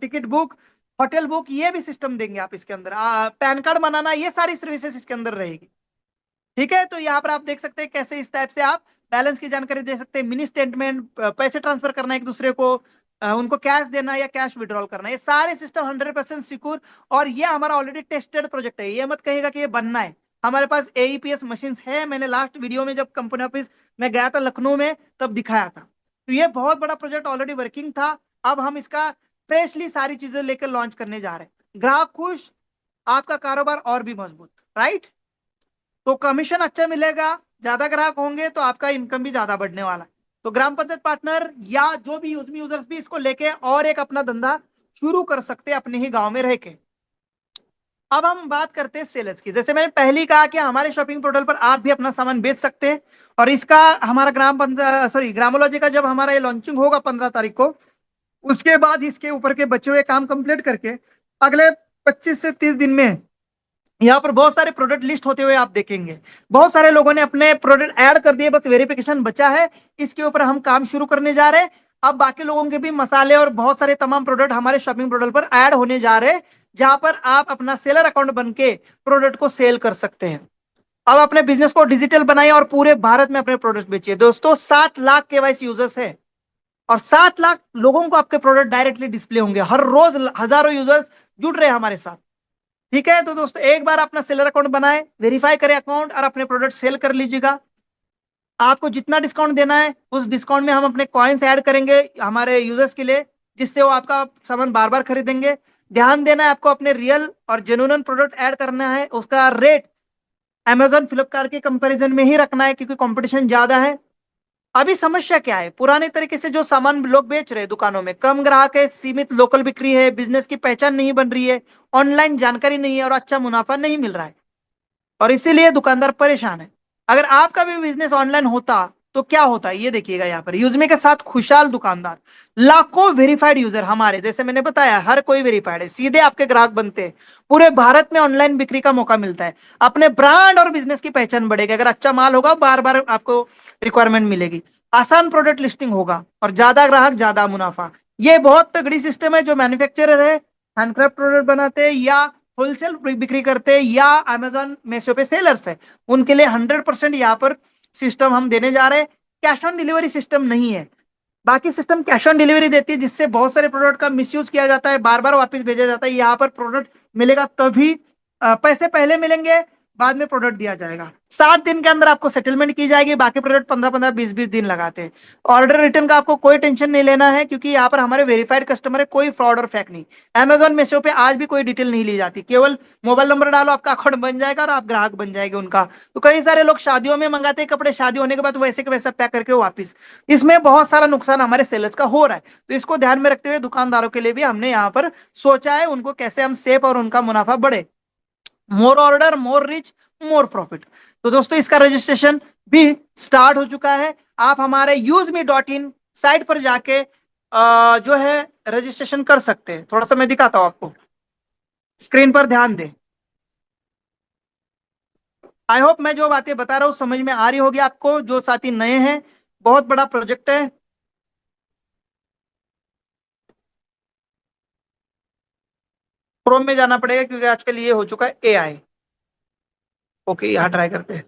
ticket book, hotel book, ये भी सिस्टम देंगे आप इसके अंदर। पैन कार्ड बनाना, ये सारी सर्विसेज इसके अंदर रहेगी। ठीक है, तो यहाँ पर आप देख सकते हैं कैसे इस टाइप से आप बैलेंस की जानकारी दे सकते हैं, मिनी स्टेटमेंट, पैसे ट्रांसफर करना एक दूसरे को, उनको कैश देना या कैश विड्रॉल करना, ये सारे सिस्टम 100% सिक्योर। और ये हमारा ऑलरेडी टेस्टेड प्रोजेक्ट है, ये मत कहिएगा कि ये बनना है। हमारे पास एईपीएस मशीन है, मैंने लास्ट वीडियो में जब कंपनी ऑफिस में गया था लखनऊ में तब दिखाया था। तो ये बहुत बड़ा प्रोजेक्ट ऑलरेडी वर्किंग था। अब हम इसका फ्रेशली सारी चीजें लेकर लॉन्च करने जा रहे हैं। ग्राहक खुश, आपका कारोबार और भी मजबूत, राइट। तो कमीशन अच्छा मिलेगा, ज्यादा ग्राहक होंगे तो आपका इनकम भी ज्यादा बढ़ने वाला है। तो ग्राम पंचायत पार्टनर या जो भी यूजमी यूजर्स भी इसको लेके और एक अपना धंधा शुरू कर सकते हैं अपने ही गांव में रह के। अब हम बात करते हैं सेल्स की। जैसे मैंने पहले ही कहा कि हमारे शॉपिंग पोर्टल पर आप भी अपना सामान बेच सकते हैं। और इसका हमारा ग्राम पंचायत सॉरी ग्रामोलॉजी का जब हमारा ये लॉन्चिंग होगा 15 तारीख को, उसके बाद इसके ऊपर के बचे हुए काम कंप्लीट करके अगले 25 से 30 दिन में यहाँ पर बहुत सारे प्रोडक्ट लिस्ट होते हुए आप देखेंगे। बहुत सारे लोगों ने अपने प्रोडक्ट ऐड कर दिए, बस वेरिफिकेशन बचा है। इसके ऊपर हम काम शुरू करने जा रहे हैं। अब बाकी लोगों के भी मसाले और बहुत सारे तमाम प्रोडक्ट हमारे शॉपिंग पोर्टल पर ऐड होने जा रहे हैं, जहां पर आप अपना सेलर अकाउंट बन के प्रोडक्ट को सेल कर सकते हैं। अब अपने बिजनेस को डिजिटल बनाइए और पूरे भारत में अपने प्रोडक्ट बेचिए। दोस्तों 7 लाख केवाईसी यूजर्स है और 7 लाख लोगों को आपके प्रोडक्ट डायरेक्टली डिस्प्ले होंगे। हर रोज हजारों यूजर्स जुड़ रहे हैं हमारे साथ। ठीक है, तो दोस्तों एक बार अपना सेलर अकाउंट बनाए, वेरीफाई करें अकाउंट और अपने प्रोडक्ट सेल कर लीजिएगा। आपको जितना डिस्काउंट देना है उस डिस्काउंट में हम अपने कॉइन्स ऐड करेंगे हमारे यूजर्स के लिए, जिससे वो आपका सामान बार बार खरीदेंगे। ध्यान देना है आपको, अपने रियल और जेन्युइन प्रोडक्ट ऐड करना है। उसका रेट अमेजोन फ्लिपकार्ट के कंपैरिजन में ही रखना है, क्योंकि कंपटीशन ज्यादा है। अभी समस्या क्या है, पुराने तरीके से जो सामान लोग बेच रहे हैं दुकानों में, कम ग्राहक है, सीमित लोकल बिक्री है, बिजनेस की पहचान नहीं बन रही है, ऑनलाइन जानकारी नहीं है और अच्छा मुनाफा नहीं मिल रहा है, और इसीलिए दुकानदार परेशान है। अगर आपका भी बिजनेस ऑनलाइन होता तो क्या होता है, ये देखिएगा यहाँ पर। यूजमी के साथ खुशहाल दुकानदार, लाखों वेरीफाइड यूजर, हमारे जैसे मैंने बताया हर कोई वेरीफाइड है, सीधे आपके ग्राहक बनते हैं। पूरे भारत में ऑनलाइन बिक्री का मौका मिलता है। अपने ब्रांड और बिजनेस की पहचान बढ़ेगी। अगर अच्छा माल होगा बार बार आपको रिक्वायरमेंट मिलेगी। आसान प्रोडक्ट लिस्टिंग होगा और ज्यादा ग्राहक ज्यादा मुनाफा। ये बहुत तगड़ी सिस्टम है। जो मैन्युफैक्चरर है, हैंडक्राफ्ट प्रोडक्ट बनाते हैं या होलसेल बिक्री करते हैं या अमेजोन मेसो पे सेलर्स है, उनके लिए 100% यहाँ पर सिस्टम हम देने जा रहे हैं। कैश ऑन डिलीवरी सिस्टम नहीं है। बाकी सिस्टम कैश ऑन डिलीवरी देती है, जिससे बहुत सारे प्रोडक्ट का मिसयूज किया जाता है, बार बार वापस भेजा जाता है। यहाँ पर प्रोडक्ट मिलेगा तभी, पैसे पहले मिलेंगे, बाद में प्रोडक्ट दिया जाएगा। 7 दिन के अंदर आपको सेटलमेंट की जाएगी। बाकी प्रोडक्ट 15-15, 20-20 दिन लगाते हैं। ऑर्डर रिटर्न का आपको कोई टेंशन नहीं लेना है, क्योंकि यहाँ पर हमारे वेरीफाइड कस्टमर है, कोई फ्रॉड और फेक नहीं। अमेजोन मेशो पे आज भी कोई डिटेल नहीं ली जाती, केवल मोबाइल नंबर डालो आपका अकाउंट बन जाएगा और आप ग्राहक बन जाएंगे उनका। तो कई सारे लोग शादियों में मंगाते हैं कपड़े, शादी होने के बाद वैसे के वैसा पैक करके वापिस। इसमें बहुत सारा नुकसान हमारे सेलर्स का हो रहा है। तो इसको ध्यान में रखते हुए दुकानदारों के लिए भी हमने यहाँ पर सोचा है, उनको कैसे हम सेफ और उनका मुनाफा बढ़े। More order, more reach, more profit. तो दोस्तों इसका रजिस्ट्रेशन भी स्टार्ट हो चुका है। आप हमारे यूजमी.in साइट पर जाके जो है रजिस्ट्रेशन कर सकते हैं। थोड़ा सा मैं दिखाता हूं आपको, स्क्रीन पर ध्यान दें। आई होप मैं जो बातें बता रहा हूं समझ में आ रही होगी आपको। जो साथी नए हैं, बहुत बड़ा प्रोजेक्ट है। क्रोम में जाना पड़ेगा क्योंकि आजकल ये हो चुका है एआई। ओके, यहाँ ट्राई करते हैं।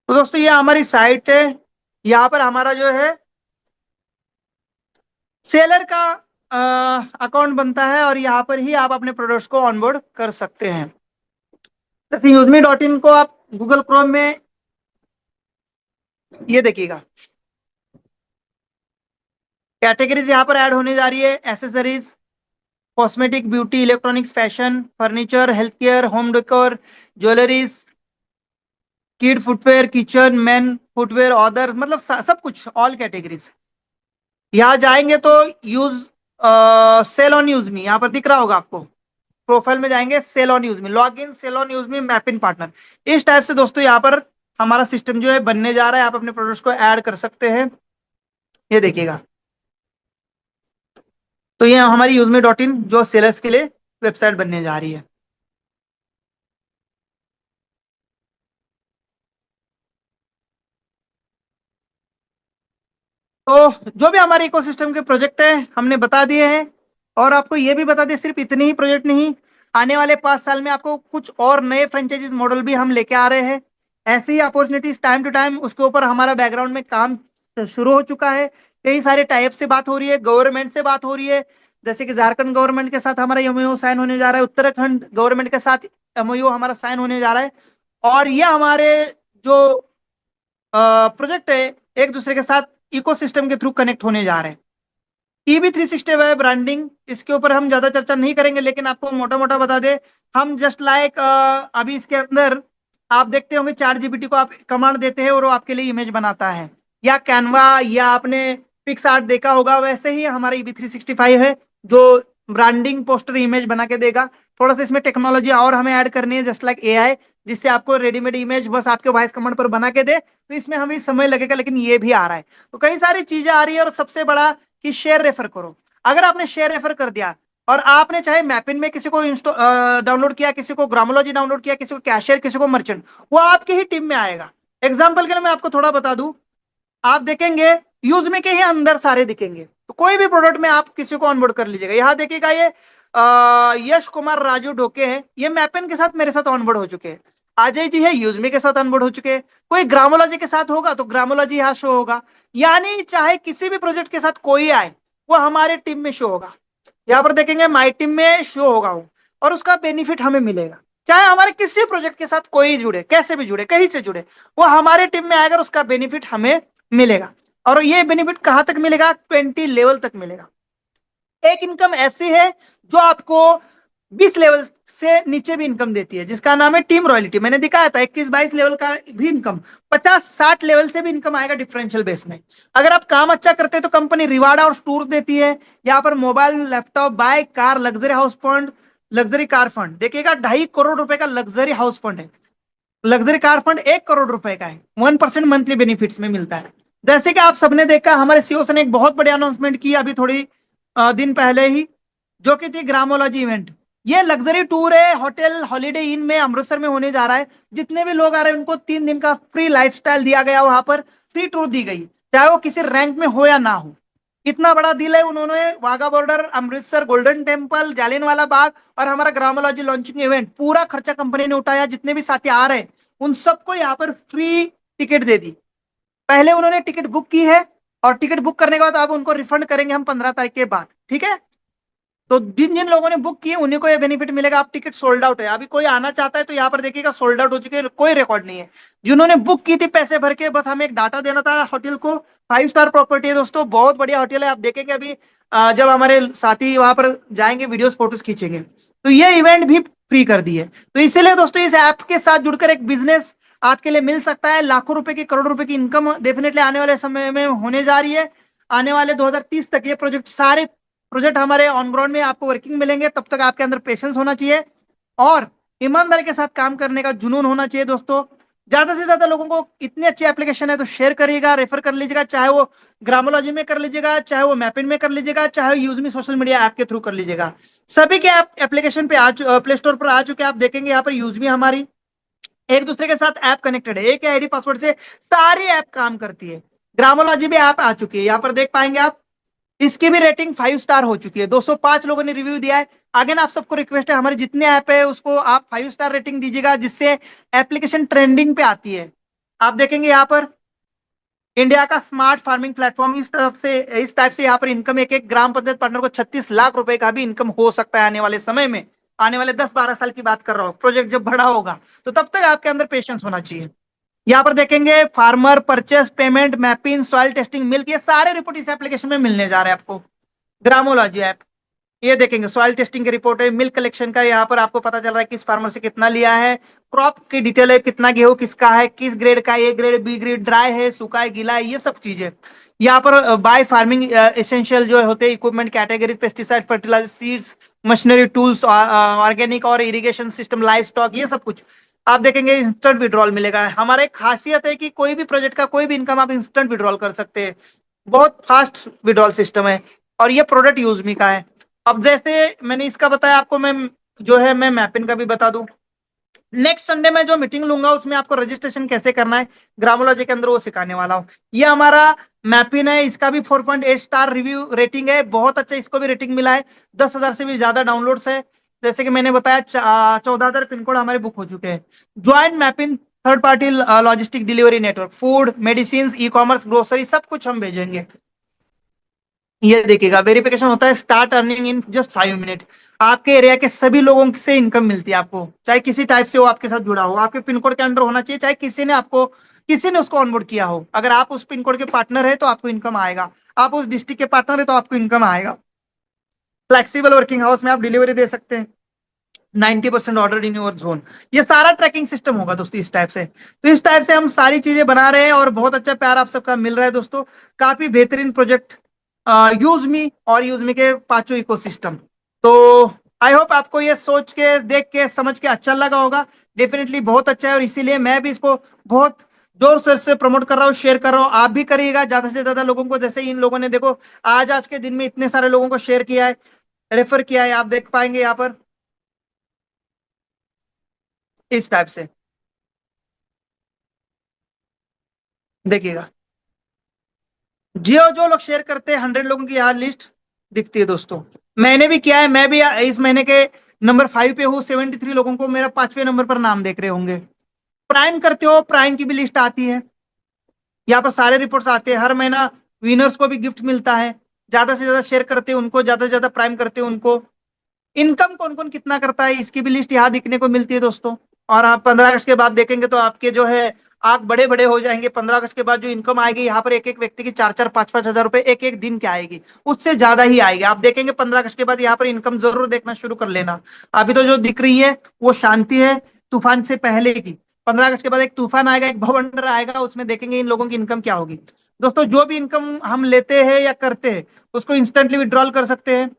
तो दोस्तों ये हमारी साइट है, यहाँ पर हमारा जो है सेलर का अकाउंट बनता है और यहाँ पर ही आप अपने प्रोडक्ट्स को ऑनबोर्ड कर सकते हैं। जैसे यूजमी डॉट इन को आप गूगल क्रोम में ये देखिएगा, कैटेगरीज यहाँ पर ऐड होने जा रही है, accessories, cosmetic, beauty, electronics, fashion, furniture, health care, home decor, jewelleries, kid footwear, kitchen, men footwear, other, मतलब सब कुछ, ऑल कैटेगरीज। यहाँ जाएंगे तो use sell on use me यहाँ पर दिख रहा होगा आपको, प्रोफाइल में जाएंगे, sell on use me, log in sell on use me, map in partner. इस टाइप से दोस्तों यहाँ पर हमारा सिस्टम जो है बनने जा रहा है, आप अपने प्रोडक्ट्स को ऐड कर सकते हैं। ये देखिएगा, तो ये हमारी यूजमी डॉट इन जो सेलर्स के लिए वेबसाइट बनने जा रही है। तो जो भी हमारे इकोसिस्टम के प्रोजेक्ट है हमने बता दिए हैं, और आपको ये भी बता दिए सिर्फ इतने ही प्रोजेक्ट नहीं, आने वाले 5 साल में आपको कुछ और नए फ्रेंचाइजीज मॉडल भी हम लेके आ रहे हैं। ऐसी ही अपॉर्चुनिटीज टाइम टू टाइम उसके ऊपर हमारा बैकग्राउंड में काम शुरू हो चुका है। कई सारे टाइप से बात हो रही है, गवर्नमेंट से बात हो रही है, जैसे कि झारखंड गवर्नमेंट के साथ हमारा एमओयू साइन होने जा रहा है, उत्तराखंड गवर्नमेंट के साथ एमओयू हमारा साइन होने जा रहा है। और ये हमारे जो प्रोजेक्ट है एक दूसरे के साथ इकोसिस्टम के थ्रू कनेक्ट होने जा रहे हैं। टीबी 360 वेब ब्रांडिंग, इसके ऊपर हम ज्यादा चर्चा नहीं करेंगे, लेकिन आपको मोटा मोटा बता दे, हम जस्ट लाइक अभी इसके अंदर आप देखते होंगे चैट जीपीटी को आप कमांड देते हैं और वो आपके लिए इमेज बनाता है, या कैनवा, या आपने पिक्स आर्ट देखा होगा, वैसे ही हमारा ईबी 365 है जो ब्रांडिंग पोस्टर इमेज बना के देगा। थोड़ा सा इसमें टेक्नोलॉजी और हमें ऐड करनी है, जस्ट लाइक एआई, जिससे आपको रेडीमेड इमेज बस आपके वॉइस कमांड पर बना के दे, तो इसमें हमें समय लगेगा, लेकिन ये भी आ रहा है। तो कई सारी चीजें आ रही है, और सबसे बड़ा कि शेयर रेफर करो। अगर आपने शेयर रेफर कर दिया और आपने चाहे मैपिन में किसी को डाउनलोड किया, किसी को ग्रामोलॉजी डाउनलोड किया, किसी को कैशियर, किसी को मर्चेंट, वो आपकी ही टीम में आएगा। एग्जाम्पल के लिए मैं आपको थोड़ा बता दूं, आप देखेंगे यूज में के ही अंदर सारे दिखेंगे, तो कोई भी प्रोडक्ट में आप किसी को ऑनबोर्ड कर लीजिएगा। यहाँ देखिएगा ये यश कुमार राजू डोके हैं, ये मैपिन के साथ मेरे साथ ऑनबोर्ड हो चुके हैं। अजय जी है यूजमी के साथ ऑनबोर्ड हो चुके हैं। कोई ग्रामोलॉजी के साथ होगा तो ग्रामोलॉजी यहाँ शो होगा, यानी चाहे किसी भी प्रोजेक्ट के साथ कोई आए वो हमारे टीम में शो होगा। यहाँ पर देखेंगे माई टीम में शो होगा वो, और उसका बेनिफिट हमें मिलेगा। चाहे हमारे किसी प्रोजेक्ट के साथ कोई जुड़े, कैसे भी जुड़े, कहीं से जुड़े, वो हमारे टीम में आएगा, उसका बेनिफिट हमें मिलेगा। और ये बेनिफिट कहां तक मिलेगा? 20 लेवल तक मिलेगा। एक इनकम ऐसी है जो आपको 20 लेवल से नीचे भी इनकम देती है, जिसका नाम है टीम रॉयल्टी। मैंने दिखाया था 21-22 लेवल का भी इनकम, 50-60 लेवल से भी इनकम आएगा डिफरेंशियल बेस में। अगर आप काम अच्छा करते हैं तो कंपनी रिवार्ड और टूर देती है। यहाँ पर mobile, laptop, bike, car, luxury house fund, luxury car fund देखिएगा, 2.5 करोड़ रुपए का लग्जरी हाउस फंड है। लग्जरी कार फंड 1 करोड़ रुपए का है, 1% मंथली बेनिफिट्स में मिलता है। जैसे कि आप सबने देखा, हमारे सीईओ ने एक बहुत बड़ी अनाउंसमेंट की अभी थोड़ी दिन पहले ही, जो कि थी ग्रामोलॉजी इवेंट। ये लग्जरी टूर है, होटल हॉलीडे इन में अमृतसर में होने जा रहा है। जितने भी लोग आ रहे हैं उनको 3 दिन का फ्री लाइफस्टाइल दिया गया, वहां पर फ्री टूर दी गई, चाहे वो किसी रैंक में हो या ना हो। इतना बड़ा डील है। उन्होंने Wagah border, Amritsar, Golden Temple, Jallianwala Bagh और हमारा ग्रामोलॉजी लॉन्चिंग इवेंट, पूरा खर्चा कंपनी ने उठाया। जितने भी साथी आ रहे हैं उन सबको यहाँ पर फ्री टिकट दे दी। पहले उन्होंने टिकट बुक की है, और टिकट बुक करने के बाद अब उनको रिफंड करेंगे हम 15 तारीख के बाद, ठीक है। तो जिन जिन लोगों ने बुक किए उन्हीं को ये बेनिफिट मिलेगा। आप टिकट सोल्ड आउट है, अभी कोई आना चाहता है तो यहाँ पर देखिएगा सोल्ड आउट हो चुके हैं, कोई रिकॉर्ड नहीं है। जिन्होंने बुक की थी पैसे भर के, बस हमें एक डाटा देना था होटल को। 5 स्टार प्रॉपर्टी है दोस्तों, बहुत बढ़िया होटल है। आप देखेंगे अभी जब हमारे साथी वहां पर जाएंगे, वीडियोस फोटोज खींचेंगे। तो ये इवेंट भी फ्री कर दी है। तो इसीलिए दोस्तों इस ऐप के साथ जुड़कर एक बिजनेस आपके लिए मिल सकता है। लाखों रुपए की, करोड़ों रुपए की इनकम डेफिनेटली आने वाले समय में होने जा रही है। आने वाले 2030 तक ये प्रोजेक्ट, सारे प्रोजेक्ट हमारे ऑन ग्राउंड में आपको वर्किंग मिलेंगे। तब तक आपके अंदर पेशेंस होना चाहिए और ईमानदारी के साथ काम करने का जुनून होना चाहिए। दोस्तों ज्यादा से ज्यादा लोगों को, इतनी अच्छी एप्लीकेशन है तो शेयर करिएगा, रेफर कर लीजिएगा, चाहे वो ग्रामोलॉजी में कर लीजिएगा, चाहे वो मैपिन में कर लीजिएगा, चाहे यूजमी सोशल मीडिया ऐप के थ्रू कर लीजिएगा। सभी के ऐप एप्लीकेशन पे प्ले स्टोर पर आ चुके हैं। आप देखेंगे यहाँ पर यूजमी हमारी एक दूसरे के साथ ऐप कनेक्टेड है, एक आईडी पासवर्ड से सारी ऐप काम करती है। ग्रामोलॉजी भी ऐप आ चुकी है, यहाँ पर देख पाएंगे आप। इसकी भी रेटिंग 5 स्टार हो चुकी है, 205 लोगों ने रिव्यू दिया है। अगेन आप सबको रिक्वेस्ट है, हमारे जितने ऐप है उसको आप 5 स्टार रेटिंग दीजिएगा, जिससे एप्लीकेशन ट्रेंडिंग पे आती है। आप देखेंगे यहाँ पर इंडिया का स्मार्ट फार्मिंग प्लेटफॉर्म, इस टाइप से यहाँ पर इनकम एक एक ग्राम पंचायत पार्टनर को 36 लाख रुपए का भी इनकम हो सकता है आने वाले समय में। आने वाले 10-12 साल की बात कर रहा हूँ, प्रोजेक्ट जब बड़ा होगा तो तब तक आपके अंदर पेशेंस होना चाहिए। यहाँ पर देखेंगे farmer purchase, payment, mapping, soil testing, milk, ये सारे रिपोर्ट इस एप्लीकेशन में मिलने जा रहे हैं आपको। ग्रामोलॉजी ऐप, ये देखेंगे सॉइल टेस्टिंग की रिपोर्ट है, मिल्क कलेक्शन का यहाँ पर आपको पता चल रहा है किस फार्मर से कितना लिया है, क्रॉप की डिटेल है, कितना गेहूं किसका है, किस ग्रेड का, A grade, B grade, dry है, सूखा है, गीला है, ये सब चीजें। यहाँ पर बाय फार्मिंग एसेंशियल जो होते हैं equipment categories, pesticide, fertiliser, seeds, machinery, tools, organic और इरिगेशन सिस्टम, लाइव स्टॉक, ये सब कुछ आप देखेंगे। इंस्टेंट विड्रॉल मिलेगा। हमारा एक खासियत है कि कोई भी प्रोजेक्ट का कोई भी इनकम आप इंस्टेंट विड्रॉल कर सकते हैं, बहुत फास्ट विड्रॉल सिस्टम है। और ये प्रोडक्ट यूजमी का है। अब जैसे मैंने इसका बताया आपको, मैं जो है मैं मैपिन का भी बता दूं। नेक्स्ट संडे में जो मीटिंग लूंगा उसमें आपको रजिस्ट्रेशन कैसे करना है ग्रामोलॉजी के अंदर वो सिखाने वाला हूँ। ये हमारा मैपिन है, इसका भी 4.8 स्टार रिव्यू रेटिंग है, बहुत अच्छा, इसको भी रेटिंग मिला है। 10,000 से भी ज्यादा डाउनलोड्स है। जैसे कि मैंने बताया 14,000 पिन कोड हमारे बुक हो चुके हैं। Join Mappin third party logistic delivery network, food, medicine, e commerce, grocery, सब कुछ हम भेजेंगे। ये देखिएगा वेरिफिकेशन होता है, start earning in just 5 minute. आपके एरिया के सभी लोगों से इनकम मिलती है आपको, चाहे किसी टाइप से वो आपके साथ जुड़ा हो, आपके पिन कोड के अंडर होना चाहिए, चाहे किसी ने उसको ऑनबोर्ड किया हो। अगर आप उस पिन कोड के पार्टनर है तो आपको इनकम आएगा, आप उस डिस्ट्रिक्ट के पार्टनर है तो आपको इनकम आएगा। फ्लेक्सिबल वर्किंग हाउस में आप डिलीवरी दे सकते हैं। 90% ऑर्डर इन योर जोन, ये सारा ट्रैकिंग सिस्टम होगा दोस्तों इस टाइप से। तो इस टाइप से हम सारी चीजें बना रहे हैं और बहुत अच्छा प्यार आप सबका मिल रहा है दोस्तों। काफी बेहतरीन प्रोजेक्ट यूज मी और यूज मी के पांचों इकोसिस्टम। तो आई होप आपको ये सोच के, देख के, समझ के अच्छा लगा होगा। डेफिनेटली बहुत अच्छा है और इसीलिए मैं भी इसको बहुत जोर शोर से प्रमोट कर रहा हूँ, शेयर कर रहा हूँ। आप भी करिएगा ज्यादा से ज्यादा लोगों को, जैसे इन लोगों ने देखो आज आज के दिन में इतने सारे लोगों को शेयर किया है, रेफर किया है, आप देख पाएंगे यहाँ पर इस टाइप से देखिएगा। जियो जो लोग शेयर करते हैं 100 लोगों की यहाँ लिस्ट दिखती है दोस्तों। मैंने भी किया है, मैं भी इस महीने के नंबर 5 पे हूँ। 73 लोगों को मेरा 5वें नंबर पर नाम देख रहे होंगे। प्राइम करते हो, प्राइम की भी लिस्ट आती है, यहाँ पर सारे रिपोर्ट्स आते हैं। हर महीना विनर्स को भी गिफ्ट मिलता है। ज्यादा से ज्यादा शेयर करते हैं उनको, ज्यादा से ज्यादा प्राइम करते हैं उनको। इनकम कौन कौन कितना करता है इसकी भी लिस्ट यहाँ दिखने को मिलती है दोस्तों। और आप 15 अगस्त के बाद देखेंगे तो आपके जो है आंख बड़े बड़े हो जाएंगे। 15 अगस्त के बाद जो इनकम आएगी यहाँ पर एक एक व्यक्ति की 4-4, 5-5 हजार रुपए एक एक दिन की आएगी, उससे ज्यादा ही आएगी। आप देखेंगे 15 अगस्त के बाद यहाँ पर इनकम जरूर देखना शुरू कर लेना। अभी तो जो दिख रही है वो शांति है, तूफान से पहले की। 15 अगस्त के बाद एक तूफान आएगा, एक भवंडर आएगा, उसमें देखेंगे इन लोगों की इनकम क्या होगी। दोस्तों जो भी इनकम हम लेते हैं या करते हैं उसको इंस्टेंटली विड्रॉल कर सकते हैं।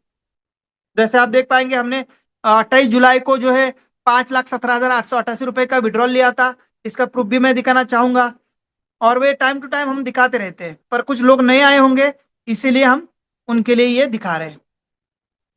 जैसे आप देख पाएंगे हमने 28 जुलाई को जो है 5,17,888 रुपए का विड्रॉल लिया था। इसका प्रूफ भी मैं दिखाना चाहूंगा। और वे टाइम टू टाइम हम दिखाते रहते हैं, पर कुछ लोग नए आए होंगे इसीलिए हम उनके लिए ये दिखा रहे हैं।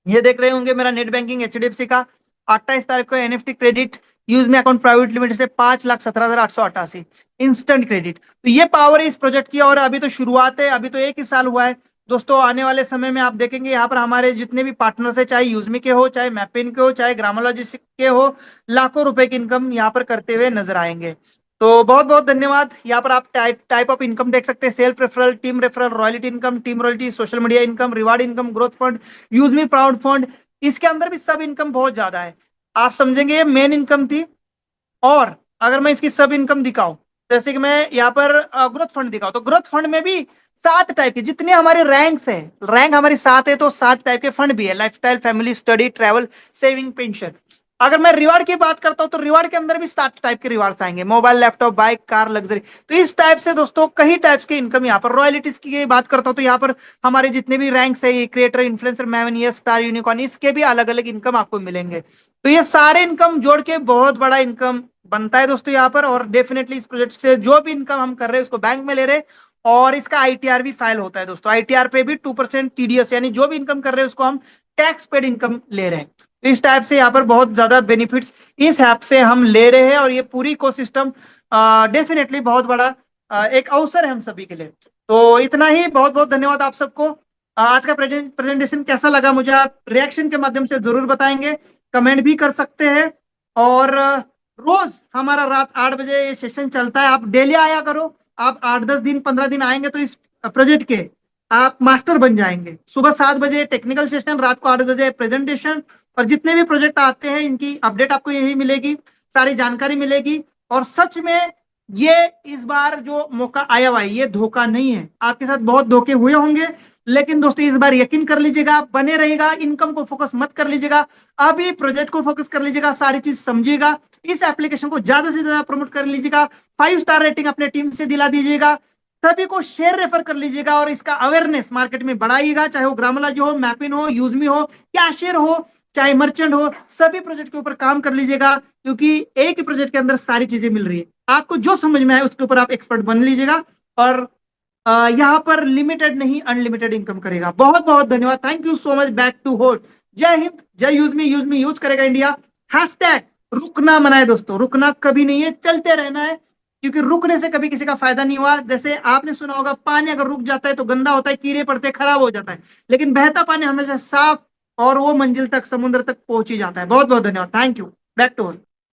ये देख रहे होंगे मेरा नेट बैंकिंग एचडीएफसी का 28 तारीख को एनएफटी क्रेडिट यूज में अकाउंट प्राइवेट लिमिटेड से 5,17,888 इंस्टेंट क्रेडिट। तो ये पावर है इस प्रोजेक्ट की। और अभी तो शुरुआत है, अभी तो 1 ही साल हुआ है दोस्तों। आने वाले समय में आप देखेंगे यहाँ पर हमारे जितने भी पार्टनर्स है, चाहे यूजमी के हो, चाहे मैपिन के हो, चाहे ग्रामोलॉजी के हो, लाखों रुपए की इनकम यहाँ पर करते हुए नजर आएंगे। तो बहुत बहुत धन्यवाद। यहाँ पर आप टाइप ऑफ इनकम देख सकते हैं, self referral, team referral, royalty income, team royalty, social media income, reward income, growth fund, use me proud fund. इसके अंदर भी सब इनकम बहुत ज्यादा है। आप समझेंगे ये मेन इनकम थी। और अगर मैं इसकी सब इनकम दिखाऊं, जैसे कि मैं यहाँ पर ग्रोथ फंड दिखाऊं, तो ग्रोथ फंड में भी 7 टाइप के जितने हमारे रैंक्स है, रैंक हमारी 7 है, तो 7 टाइप के फंड भी है, lifestyle, family, study, travel, saving, pension. अगर मैं रिवार्ड की बात करता हूं तो रिवार्ड के अंदर भी 7 टाइप के रिवार्ड्स आएंगे, mobile, laptop, bike, car, luxury. तो इस टाइप से दोस्तों कई टाइप्स की इनकम यहाँ पर। रॉयल्टीज की बात करता हूं तो यहाँ पर हमारे जितने भी रैंक्स है, क्रिएटर, इन्फ्लुएंसर, मैवन, स्टार, यूनिकॉर्न, इसके भी अलग अलग इनकम आपको मिलेंगे। तो ये सारे इनकम जोड़ के बहुत बड़ा इनकम बनता है दोस्तों यहाँ पर। और डेफिनेटली इस प्रोजेक्ट से जो भी इनकम हम कर रहे हैं उसको बैंक में ले रहे हैं और इसका आईटीआर भी फाइल होता है दोस्तों। आईटीआर पे भी 2% टीडीएस, यानी जो भी इनकम कर रहे हैं उसको हम टैक्स पेड इनकम ले रहे हैं। तो इस टाइप से यहाँ पर बहुत ज्यादा बेनिफिट्स इस ऐप से हम ले रहे हैं। और ये पूरी इकोसिस्टम डेफिनेटली बहुत बड़ा एक अवसर है हम सभी के लिए। तो इतना ही, बहुत बहुत धन्यवाद आप सबको। आज का प्रेजेंटेशन कैसा लगा मुझे आप रिएक्शन के माध्यम से जरूर बताएंगे, कमेंट भी कर सकते हैं। और रोज हमारा रात 8 बजे ये सेशन चलता है, आप डेली आया करो। आप 8-10 दिन 15 दिन आएंगे तो इस प्रोजेक्ट के आप मास्टर बन जाएंगे। सुबह 7 बजे टेक्निकल सेशन, रात को 8 बजे प्रेजेंटेशन, और जितने भी प्रोजेक्ट आते हैं इनकी अपडेट आपको यही मिलेगी, सारी जानकारी मिलेगी। और सच में ये इस बार जो मौका आया हुआ है ये धोखा नहीं है। आपके साथ बहुत धोखे हुए होंगे, लेकिन दोस्तों इस बार यकीन कर लीजिएगा, बने रहेगा, इनकम को फोकस मत कर लीजिएगा, अभी प्रोजेक्ट को फोकस कर लीजिएगा, सारी चीज समझिएगा, इस एप्लीकेशन को ज्यादा से ज्यादा प्रमोट कर लीजिएगा, 5 स्टार रेटिंग अपने टीम से दिला दीजिएगा, सभी को शेयर रेफर कर लीजिएगा, और इसका अवेयरनेस मार्केट में बढ़ाइएगा। चाहे वो ग्रामोलॉजी हो, मैपिन हो, यूजमी हो, कैशियर हो, चाहे मर्चेंट हो, सभी प्रोजेक्ट के ऊपर काम कर लीजिएगा, क्योंकि एक ही प्रोजेक्ट के अंदर सारी चीजें मिल रही है। आपको जो समझ में आए उसके ऊपर आप एक्सपर्ट बन लीजिएगा, और यहाँ पर लिमिटेड नहीं अनलिमिटेड इनकम करेगा। बहुत बहुत धन्यवाद, thank you so much, back to host. Jai Hind, Jai Useme, Useme use करेगा इंडिया। हैशटैग रुकना मनाए दोस्तों, रुकना कभी नहीं है, चलते रहना है, क्योंकि रुकने से कभी किसी का फायदा नहीं हुआ। जैसे आपने सुना होगा, पानी अगर रुक जाता है तो गंदा होता है, कीड़े पड़ते हैं, खराब हो जाता है, लेकिन बहता पानी हमेशा साफ और वो मंजिल तक, समुद्र तक पहुंच ही जाता है। बहुत बहुत धन्यवाद, thank you, back to host.